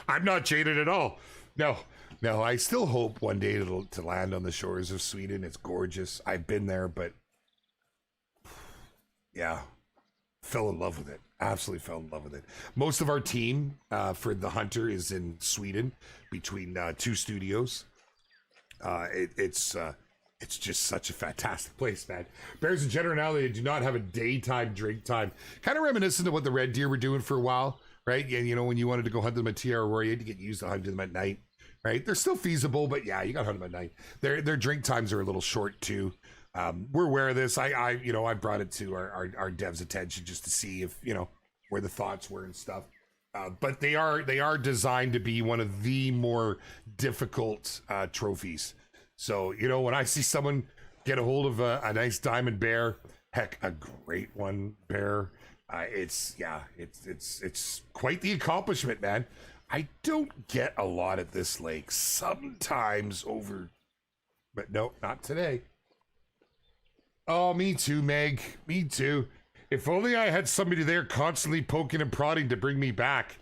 I'm not jaded at all. No, I still hope one day to land on the shores of Sweden. It's gorgeous. I've been there, but yeah, fell in love with it. Absolutely fell in love with it. Most of our team for the Hunter is in Sweden between two studios. It's just such a fantastic place, man. Bears in general, they do not have a daytime drink time. Kind of reminiscent of what the red deer were doing for a while, right? And you know, when you wanted to go hunt them at TR, you had to get used to hunting them at night, right? They're still feasible, but yeah, you got to hunt them at night. Their drink times are a little short too. We're aware of this. I brought it to our devs' attention just to see if, you know, where the thoughts were and stuff. But they are designed to be one of the more difficult trophies. So, you know, when I see someone get a hold of a nice diamond bear, heck, a great one bear, it's quite the accomplishment, man. I don't get a lot at this lake. Sometimes over, but no, not today. Oh, me too, Meg. Me too. If only I had somebody there constantly poking and prodding to bring me back.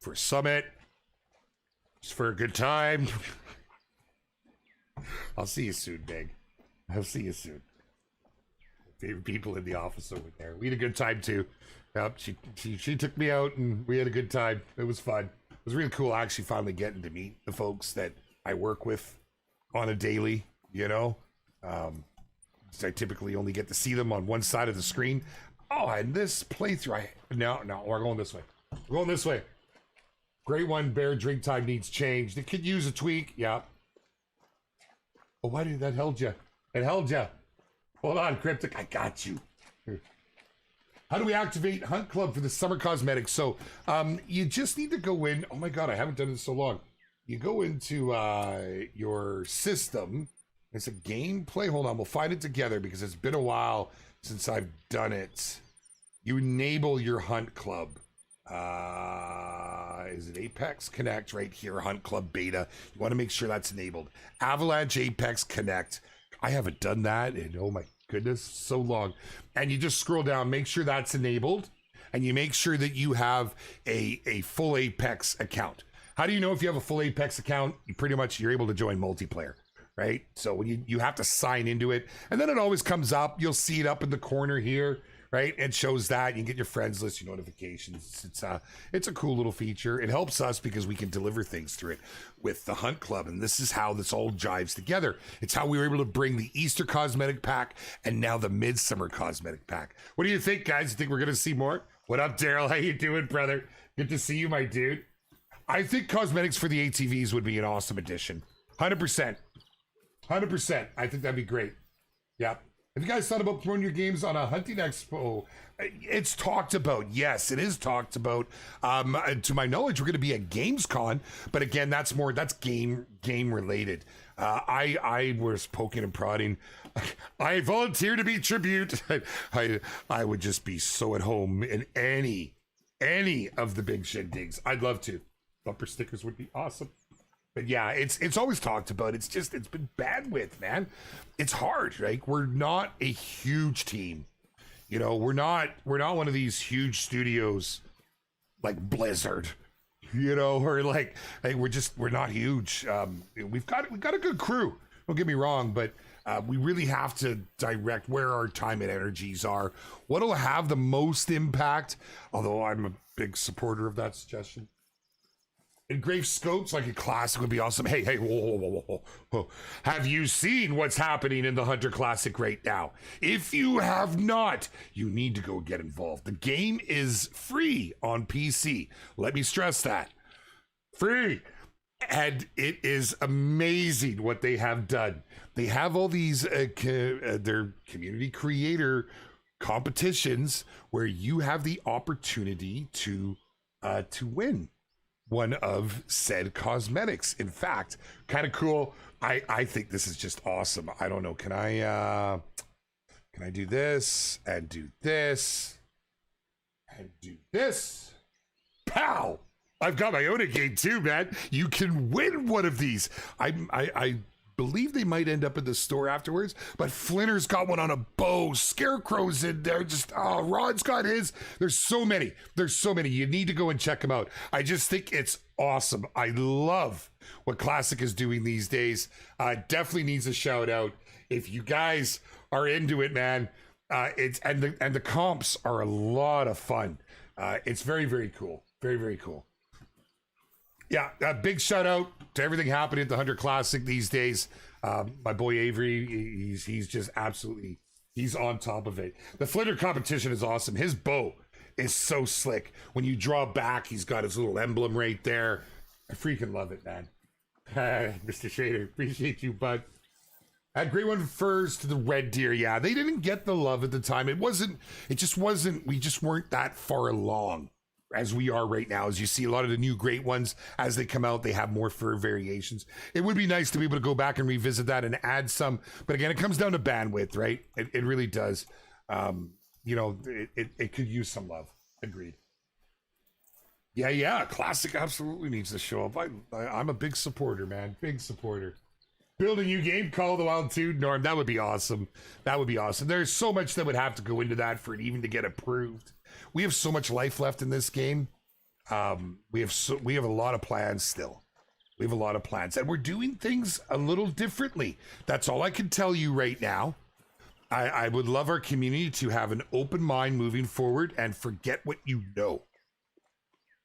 For a summit. Just for a good time. I'll see you soon, Meg. I'll see you soon. Favorite people in the office over there. We had a good time too. Yep, she took me out and we had a good time. It was fun. It was really cool actually finally getting to meet the folks that I work with on a daily, you know. I typically only get to see them on one side of the screen. Oh, and this playthrough, no, we're going this way. We're going this way. Great one, bear drink time needs change. It could use a tweak. Yeah. Oh, why did that held you? It held you. Hold on, Cryptic. I got you. How do we activate Hunt Club for the summer cosmetics? So you just need to go in. Oh my God, I haven't done it in so long. You go into your system. It's a gameplay. Hold on, we'll find it together because it's been a while since I've done it. You enable your Hunt Club. Is it Apex Connect right here? Hunt Club Beta. You want to make sure that's enabled. Avalanche Apex Connect. I haven't done that in, oh my goodness, so long. And you just scroll down, make sure that's enabled, and you make sure that you have a full Apex account. How do you know if you have a full Apex account? You're able to join multiplayer, right? So when you have to sign into it, and then it always comes up. You'll see it up in the corner here, right? It shows that you can get your friends list, your notifications. It's a cool little feature. It helps us because we can deliver things through it with the Hunt Club, and this is how this all jives together. It's how we were able to bring the Easter cosmetic pack and now the Midsummer cosmetic pack. What do you think, guys? You think we're gonna see more? What up, Daryl? How you doing, brother? Good to see you, my dude. I think cosmetics for the ATVs would be an awesome addition. 100%. 100%. I think that'd be great. Yeah. Have you guys thought about throwing your games on a hunting expo? It's talked about. Yes, it is talked about. To my knowledge, we're going to be at Gamescom, but again, that's game related. I was poking and prodding. I volunteer to be tribute. I would just be so at home in any of the big shindigs. I'd love to. Bumper stickers would be awesome. But yeah, it's always talked about. It's been bandwidth, man. It's hard, right? We're not a huge team. You know, we're not one of these huge studios like Blizzard, you know, or like we're not huge. We've got a good crew. Don't get me wrong, but we really have to direct where our time and energies are. What'll have the most impact? Although I'm a big supporter of that suggestion. Engraved scopes, like a classic, would be awesome. Hey, whoa. Have you seen what's happening in the Hunter Classic right now? If you have not, you need to go get involved. The game is free on PC. Let me stress that. Free. And it is amazing what they have done. They have all these their community creator competitions where you have the opportunity to win one of said cosmetics. In fact, kind of cool. I think this is just awesome. I don't know. Can I do this and do this and do this? Pow! I've got my own game too, man. You can win one of these. I believe they might end up in the store afterwards, but Flinter's got one on a bow. Scarecrow's in there. Rod's got his. There's so many. You need to go and check them out. I just think it's awesome. I love what Classic is doing these days. Definitely needs a shout out. If you guys are into it, man, it's and the comps are a lot of fun. It's very, very cool. Very, very cool. Yeah, a big shout out to everything happening at the Hunter Classic these days. My boy Avery, he's just absolutely, he's on top of it. The Flitter competition is awesome. His bow is so slick. When you draw back, he's got his little emblem right there. I freaking love it, man. Mr. Shader, appreciate you, bud. Had great one first to the Red Deer. Yeah, they didn't get the love at the time. We just weren't that far along as we are right now. As you see a lot of the new great ones, as they come out, they have more fur variations. It would be nice to be able to go back and revisit that and add some, but again, it comes down to bandwidth, right? It really does. It could use some love. Agreed. Yeah, Classic absolutely needs to show up. I'm a big supporter, man. Big supporter. Build a new game, Call of the Wild 2, Norm. That would be awesome. There's so much that would have to go into that for it even to get approved. We have so much life left in this game. We have a lot of plans still. And we're doing things a little differently. That's all I can tell you right now. I would love our community to have an open mind moving forward and forget what you know.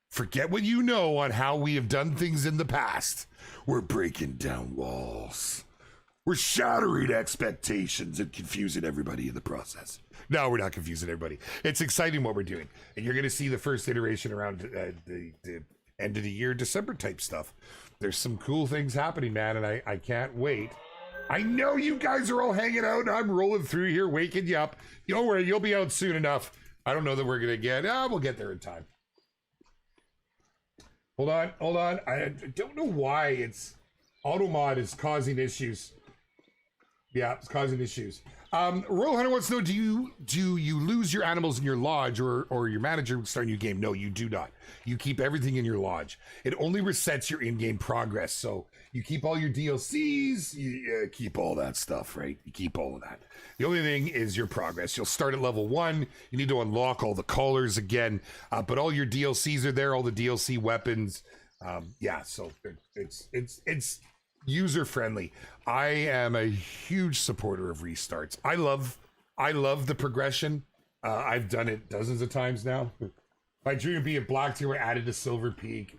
Forget what you know on how we have done things in the past. We're breaking down walls. We're shattering expectations and confusing everybody in the process. No, we're not confusing everybody. It's exciting what we're doing. And you're going to see the first iteration around the end of the year, December type stuff. There's some cool things happening, man, and I can't wait. I know you guys are all hanging out, and I'm rolling through here, waking you up. Don't worry, you'll be out soon enough. I don't know that we're going to get... we'll get there in time. Hold on. I don't know why it's... Automod is causing issues. Yeah, it's causing issues. Royal Hunter wants to know, do you lose your animals in your lodge or your manager will start a new game? No, you do not. You keep everything in your lodge. It only resets your in-game progress. So you keep all your DLCs, you keep all that stuff, right? You keep all of that. The only thing is your progress. You'll start at level 1. You need to unlock all the collars again, but all your DLCs are there, all the DLC weapons. So it's user friendly. I am a huge supporter of restarts. I love the progression. I've done it dozens of times now. My dream would be if Blacktail were added to Silver Peak.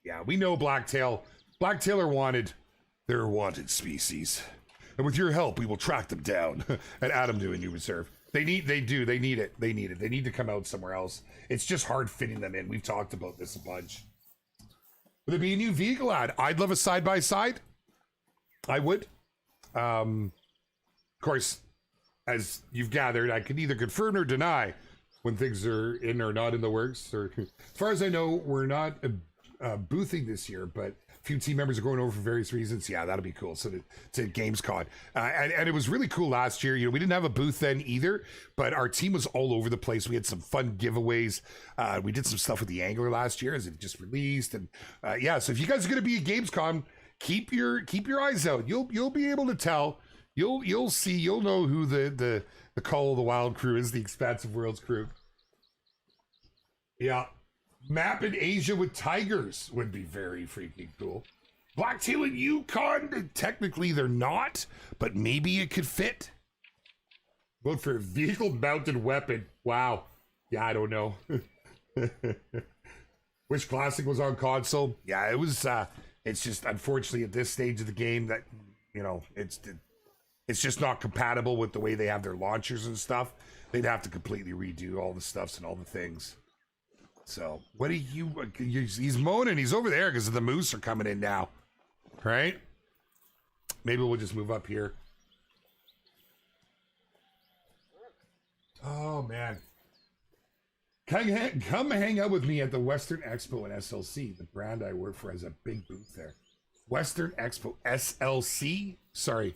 Yeah, we know Blacktail. Blacktail are wanted. They're a wanted species. And with your help, we will track them down and add them to a new reserve. They need it. They need it. They need to come out somewhere else. It's just hard fitting them in. We've talked about this a bunch. Would there be a new vehicle ad? I'd love a side-by-side. I would. Of course, as you've gathered, I can either confirm or deny when things are in or not in the works. Or, as far as I know, we're not boothing this year, but a few team members are going over for various reasons. Yeah, that'll be cool. So to Gamescom, and it was really cool last year. You know, we didn't have a booth then either, but our team was all over the place. We had some fun giveaways. We did some stuff with the Angler last year as it just released, and so if you guys are going to be at Gamescom, keep your eyes out. You'll be able to tell You'll see. You'll know who the Call of the Wild crew is. The Expansive Worlds crew. Yeah, map in Asia with tigers would be very freaking cool. Blacktail in Yukon. Technically, they're not, but maybe it could fit. Vote for a vehicle-mounted weapon. Wow. Yeah, I don't know. Which classic was on console? Yeah, it was. It's just unfortunately at this stage of the game that it's just not compatible with the way they have their launchers and stuff. They'd have to completely redo all the stuffs and all the things. So what are you? He's moaning. He's over there because the moose are coming in now, right? Maybe we'll just move up here. Oh man. Come hang out with me at the Western Expo in SLC. The brand I work for has a big booth there. Western Expo, SLC? Sorry,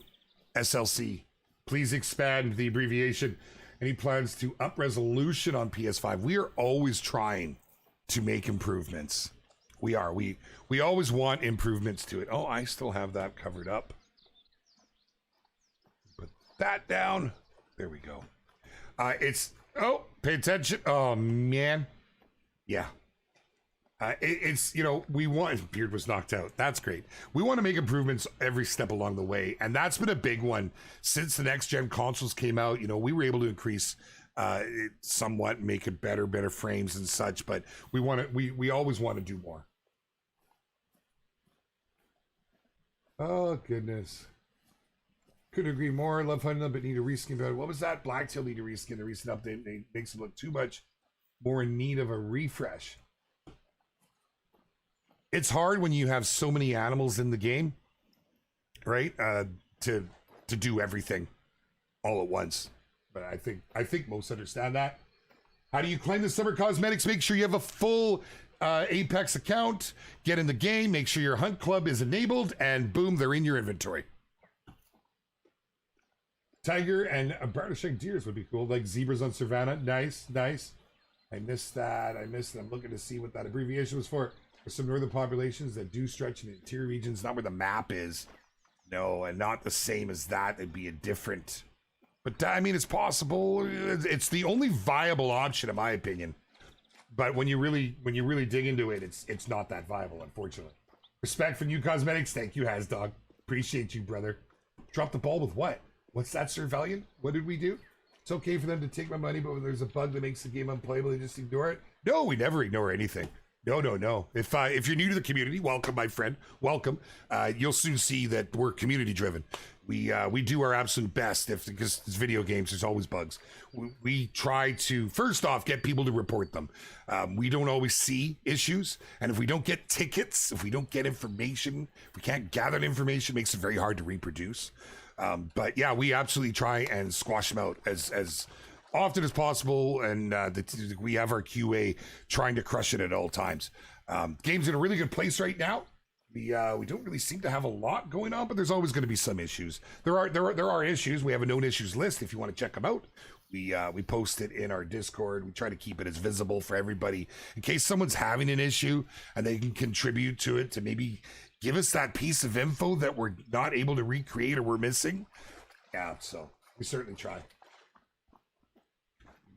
SLC. Please expand the abbreviation. Any plans to up resolution on PS5? We are always trying to make improvements. We are. We always want improvements to it. Oh, I still have that covered up. Put that down. There we go. Oh, pay attention. Oh, man. Yeah. It's, we want, Beard was knocked out. That's great. We want to make improvements every step along the way. And that's been a big one since the next gen consoles came out. We were able to increase it somewhat, make it better frames and such, but we always want to do more. Oh, goodness. Couldn't agree more. Love hunting them, but need a reskin. What was that? Blacktail need a reskin. The recent update makes it look too much more in need of a refresh. It's hard when you have so many animals in the game, right? To do everything all at once. But I think most understand that. How do you claim the summer cosmetics? Make sure you have a full Apex account. Get in the game. Make sure your hunt club is enabled, and boom, they're in your inventory. Tiger and Bartashek deers would be cool, like zebras on Savannah. Nice. I missed that. I'm looking to see what that abbreviation was for. There's some northern populations that do stretch in the interior regions, not where the map is. No, and not the same as that. It'd be a different. But I mean, it's possible. It's the only viable option, in my opinion. But when you really dig into it, it's not that viable, unfortunately. Respect for new cosmetics. Thank you, Hasdog. Appreciate you, brother. Drop the ball with what? What's that, Sir Valiant? What did we do? It's okay for them to take my money, but when there's a bug that makes the game unplayable, they just ignore it. No, we never ignore anything. No. If you're new to the community, welcome, my friend. Welcome. You'll soon see that we're community driven. We do our absolute best because it's video games. There's always bugs. We try to first off get people to report them. We don't always see issues, and if we don't get tickets, if we don't get information, if we can't gather the information, it makes it very hard to reproduce. But yeah, we absolutely try and squash them out as often as possible, and we have our QA trying to crush it at all times. Game's in a really good place right now. We don't really seem to have a lot going on, but there's always going to be some issues. There are issues. We have a known issues list if you want to check them out. We post it in our Discord. We try to keep it as visible for everybody in case someone's having an issue and they can contribute to it to maybe give us that piece of info that we're not able to recreate or we're missing. Yeah, so we certainly try.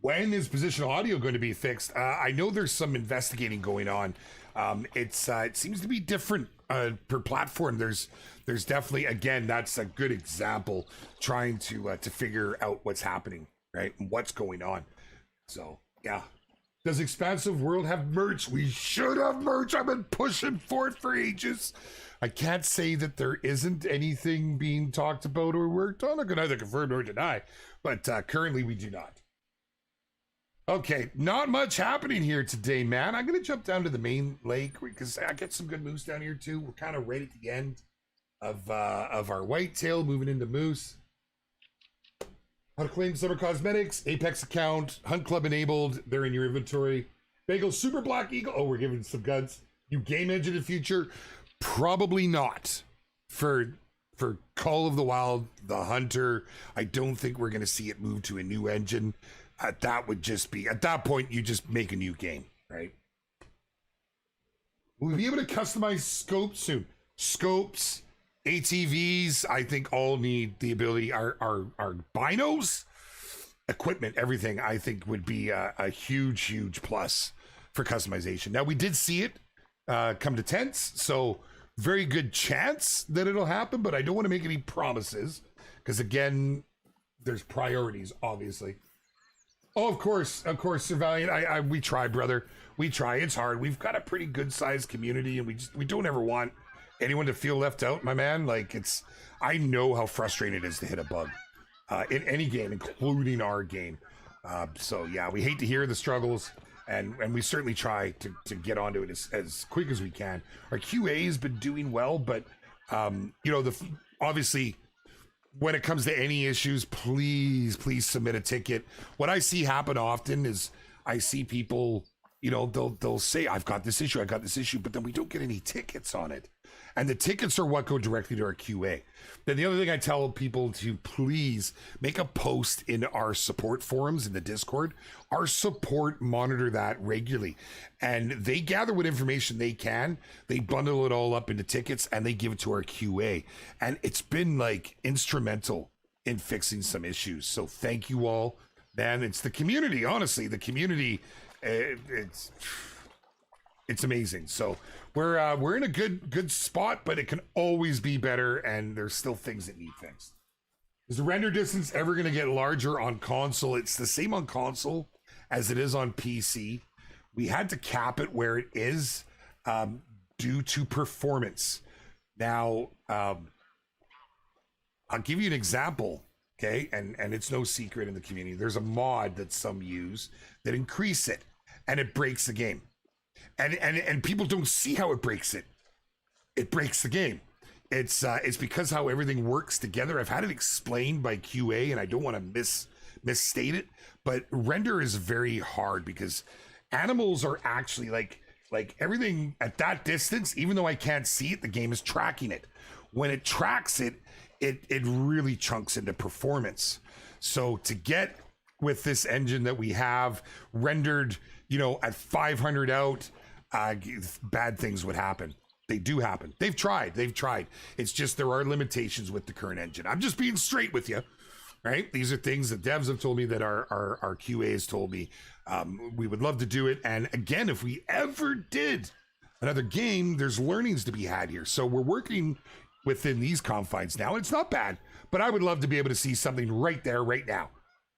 When is positional audio going to be fixed? I know there's some investigating going on. It seems to be different per platform. There's definitely, again, that's a good example, trying to figure out what's happening, right? And what's going on. So yeah. Does Expansive World have merch? We should have merch. I've been pushing for it for ages. I can't say that there isn't anything being talked about or worked on. I can either confirm or deny, but currently we do not. Okay, not much happening here today, man. I'm going to jump down to the main lake because I get some good moose down here too. We're kind of right at the end of our whitetail, moving into moose. How to claim summer cosmetics, Apex account, Hunt Club enabled. They're in your inventory. Bagel, Super Black Eagle. Oh, we're giving some guns. New game engine in the future? Probably not. For Call of the Wild, the Hunter, I don't think we're going to see it move to a new engine. That would just be, at that point, you just make a new game, right? Will we be able to customize scopes soon? Scopes ATVs, I think all need the ability, our binos, equipment, everything, I think would be a huge plus for customization. Now, we did see it come to tents, so very good chance that it'll happen, but I don't want to make any promises because, again, there's priorities, obviously. Oh, of course, Sir Valiant. We try, brother. We try. It's hard. We've got a pretty good sized community, and we don't ever want anyone to feel left out, my man. Like, I know how frustrating it is to hit a bug in any game, including our game. So yeah, we hate to hear the struggles, and we certainly try to get onto it as quick as we can. Our QA has been doing well, but you know, obviously, when it comes to any issues, please submit a ticket. What I see happen often is I see people, you know, they'll say, I've got this issue, but then we don't get any tickets on it. And the tickets are what go directly to our QA. Then the other thing I tell people to please make a post in our support forums in the Discord. Our support monitor that regularly. And they gather what information they can. They bundle it all up into tickets and they give it to our QA. And it's been like instrumental in fixing some issues. So thank you all. Man, it's the community. Honestly, the community, it's amazing. So we're in a good spot, but it can always be better, and there's still things that need fixed. Is the render distance ever going to get larger on console? It's the same on console as it is on PC. We had to cap it where it is due to performance. Now, I'll give you an example, okay? And it's no secret in the community. There's a mod that some use that increase it, and it breaks the game. And people don't see how it breaks it. It breaks the game. It's because how everything works together. I've had it explained by QA, and I don't want to misstate it, but render is very hard because animals are actually like everything at that distance. Even though I can't see it, the game is tracking it. When it tracks it, it really chunks into performance. So to get with this engine that we have rendered, you know, at 500 out, bad things would happen. They do happen. They've tried. It's just there are limitations with the current engine. I'm just being straight with you, right? These are things that devs have told me, that our QA has told me. We would love to do it. And again, if we ever did another game, there's learnings to be had here. So we're working within these confines now. It's not bad, but I would love to be able to see something right there, right now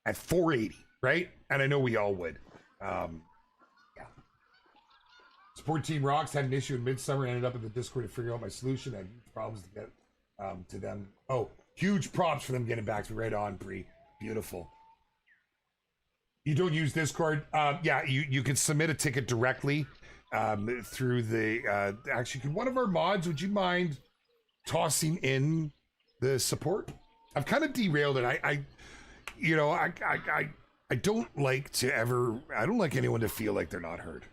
at 480, right? And I know we all would. Support Team Rocks had an issue in Midsummer. Ended up in the Discord to figure out my solution. I had problems to get to them. Oh, huge props for them getting back to me. Right on, Bree. Beautiful. You don't use Discord? Yeah, you can submit a ticket directly through the. Actually, could one of our mods? Would you mind tossing in the support? I've kind of derailed it. I don't like to ever. I don't like anyone to feel like they're not heard.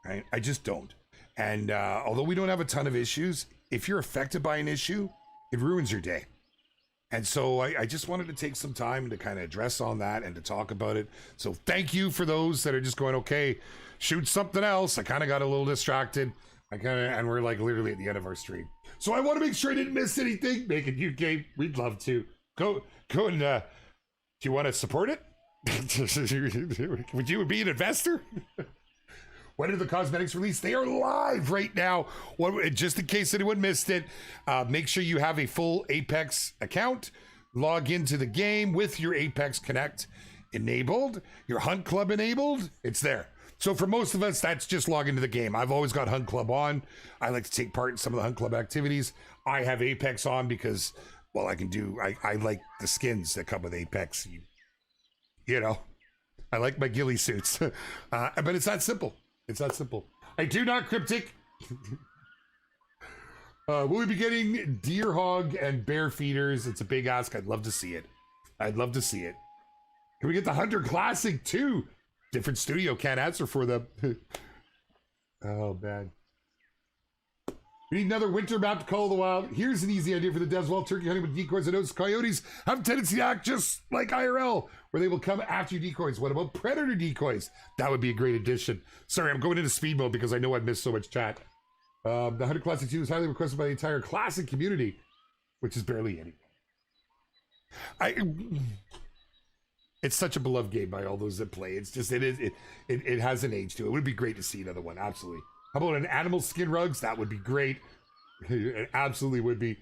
Right? I just don't. And although we don't have a ton of issues, if you're affected by an issue, it ruins your day. And so I just wanted to take some time to kind of address on that and to talk about it. So thank you for those that are just going, okay, shoot something else. I kind of got a little distracted. And we're like literally at the end of our stream. So I want to make sure I didn't miss anything. Make it UK. We'd love to. Go and do you want to support it? Would you be an investor? When are the cosmetics released? They are live right now. Just in case anyone missed it, make sure you have a full Apex account. Log into the game with your Apex Connect enabled, your Hunt Club enabled. It's there. So for most of us, that's just log into the game. I've always got Hunt Club on. I like to take part in some of the Hunt Club activities. I have Apex on because, well, I like the skins that come with Apex. You know, I like my ghillie suits. But it's that simple. It's that simple. I do not cryptic. Will we be getting deer hog and bear feeders? It's a big ask. I'd love to see it. Can we get the Hunter Classic too? Different studio, can't answer for them. Oh, man. We need another winter map to Call the Wild. Here's an easy idea for the devs. While turkey hunting with decoys, I notice coyotes have a tendency to act just like IRL, where they will come after your decoys. What about predator decoys? That would be a great addition. Sorry, I'm going into speed mode because I know I've missed so much chat. The 100 Classic 2 is highly requested by the entire Classic community, which is barely any. It's such a beloved game by all those that play. It's just, it has an age to it. It would be great to see another one, absolutely. How about an animal skin rugs? That would be great. It absolutely would be.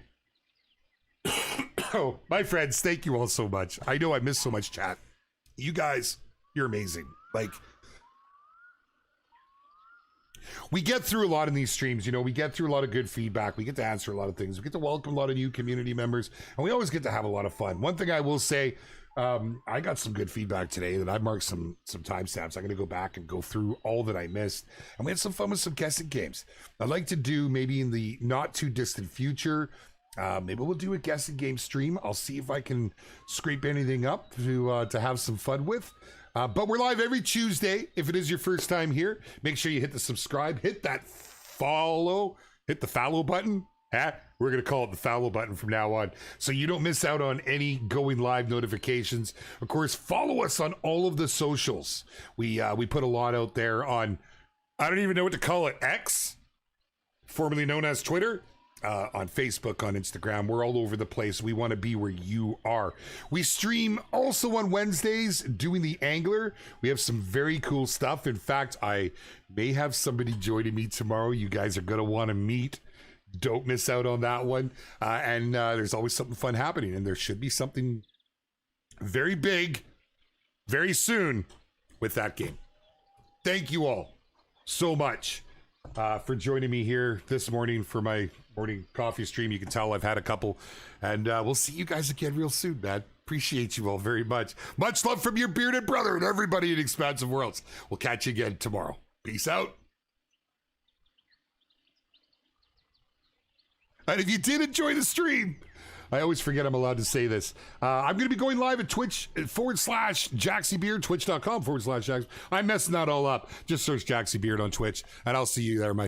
Oh, my friends, thank you all so much. I know I missed so much chat. You guys, you're amazing. Like, we get through a lot in these streams, you know, we get through a lot of good feedback. We get to answer a lot of things. We get to welcome a lot of new community members, and we always get to have a lot of fun. One thing I will say, I got some good feedback today that I marked some timestamps. I'm going to go back and go through all that I missed, and we had some fun with some guessing games. I'd like to do maybe in the not too distant future, maybe we'll do a guessing game stream. I'll see if I can scrape anything up to have some fun with. But we're live every Tuesday. If it is your first time here, make sure you hit the subscribe, hit that follow, hit the follow button. We're going to call it the follow button from now on, so you don't miss out on any going live notifications. Of course, follow us on all of the socials. We put a lot out there on, I don't even know what to call it, X, formerly known as Twitter. On Facebook, on Instagram, we're all over the place. We want to be where you are. We stream also on Wednesdays doing the Angler. We have some very cool stuff. In fact, I may have somebody joining me tomorrow you guys are going to want to meet. Don't miss out on that one. And there's always something fun happening, and there should be something very big very soon with that game. Thank you all so much for joining me here this morning for my morning coffee stream. You can tell I've had a couple, and we'll see you guys again real soon, man. Appreciate you all very much. Much love from your bearded brother and everybody in Expansive Worlds. We'll catch you again tomorrow. Peace out. And if you did enjoy the stream, I always forget I'm allowed to say this. I'm going to be going live at Twitch.com/JaxieBeard, Twitch.com/Jax. I'm messing that all up. Just search Jaxie Beard on Twitch, and I'll see you there, my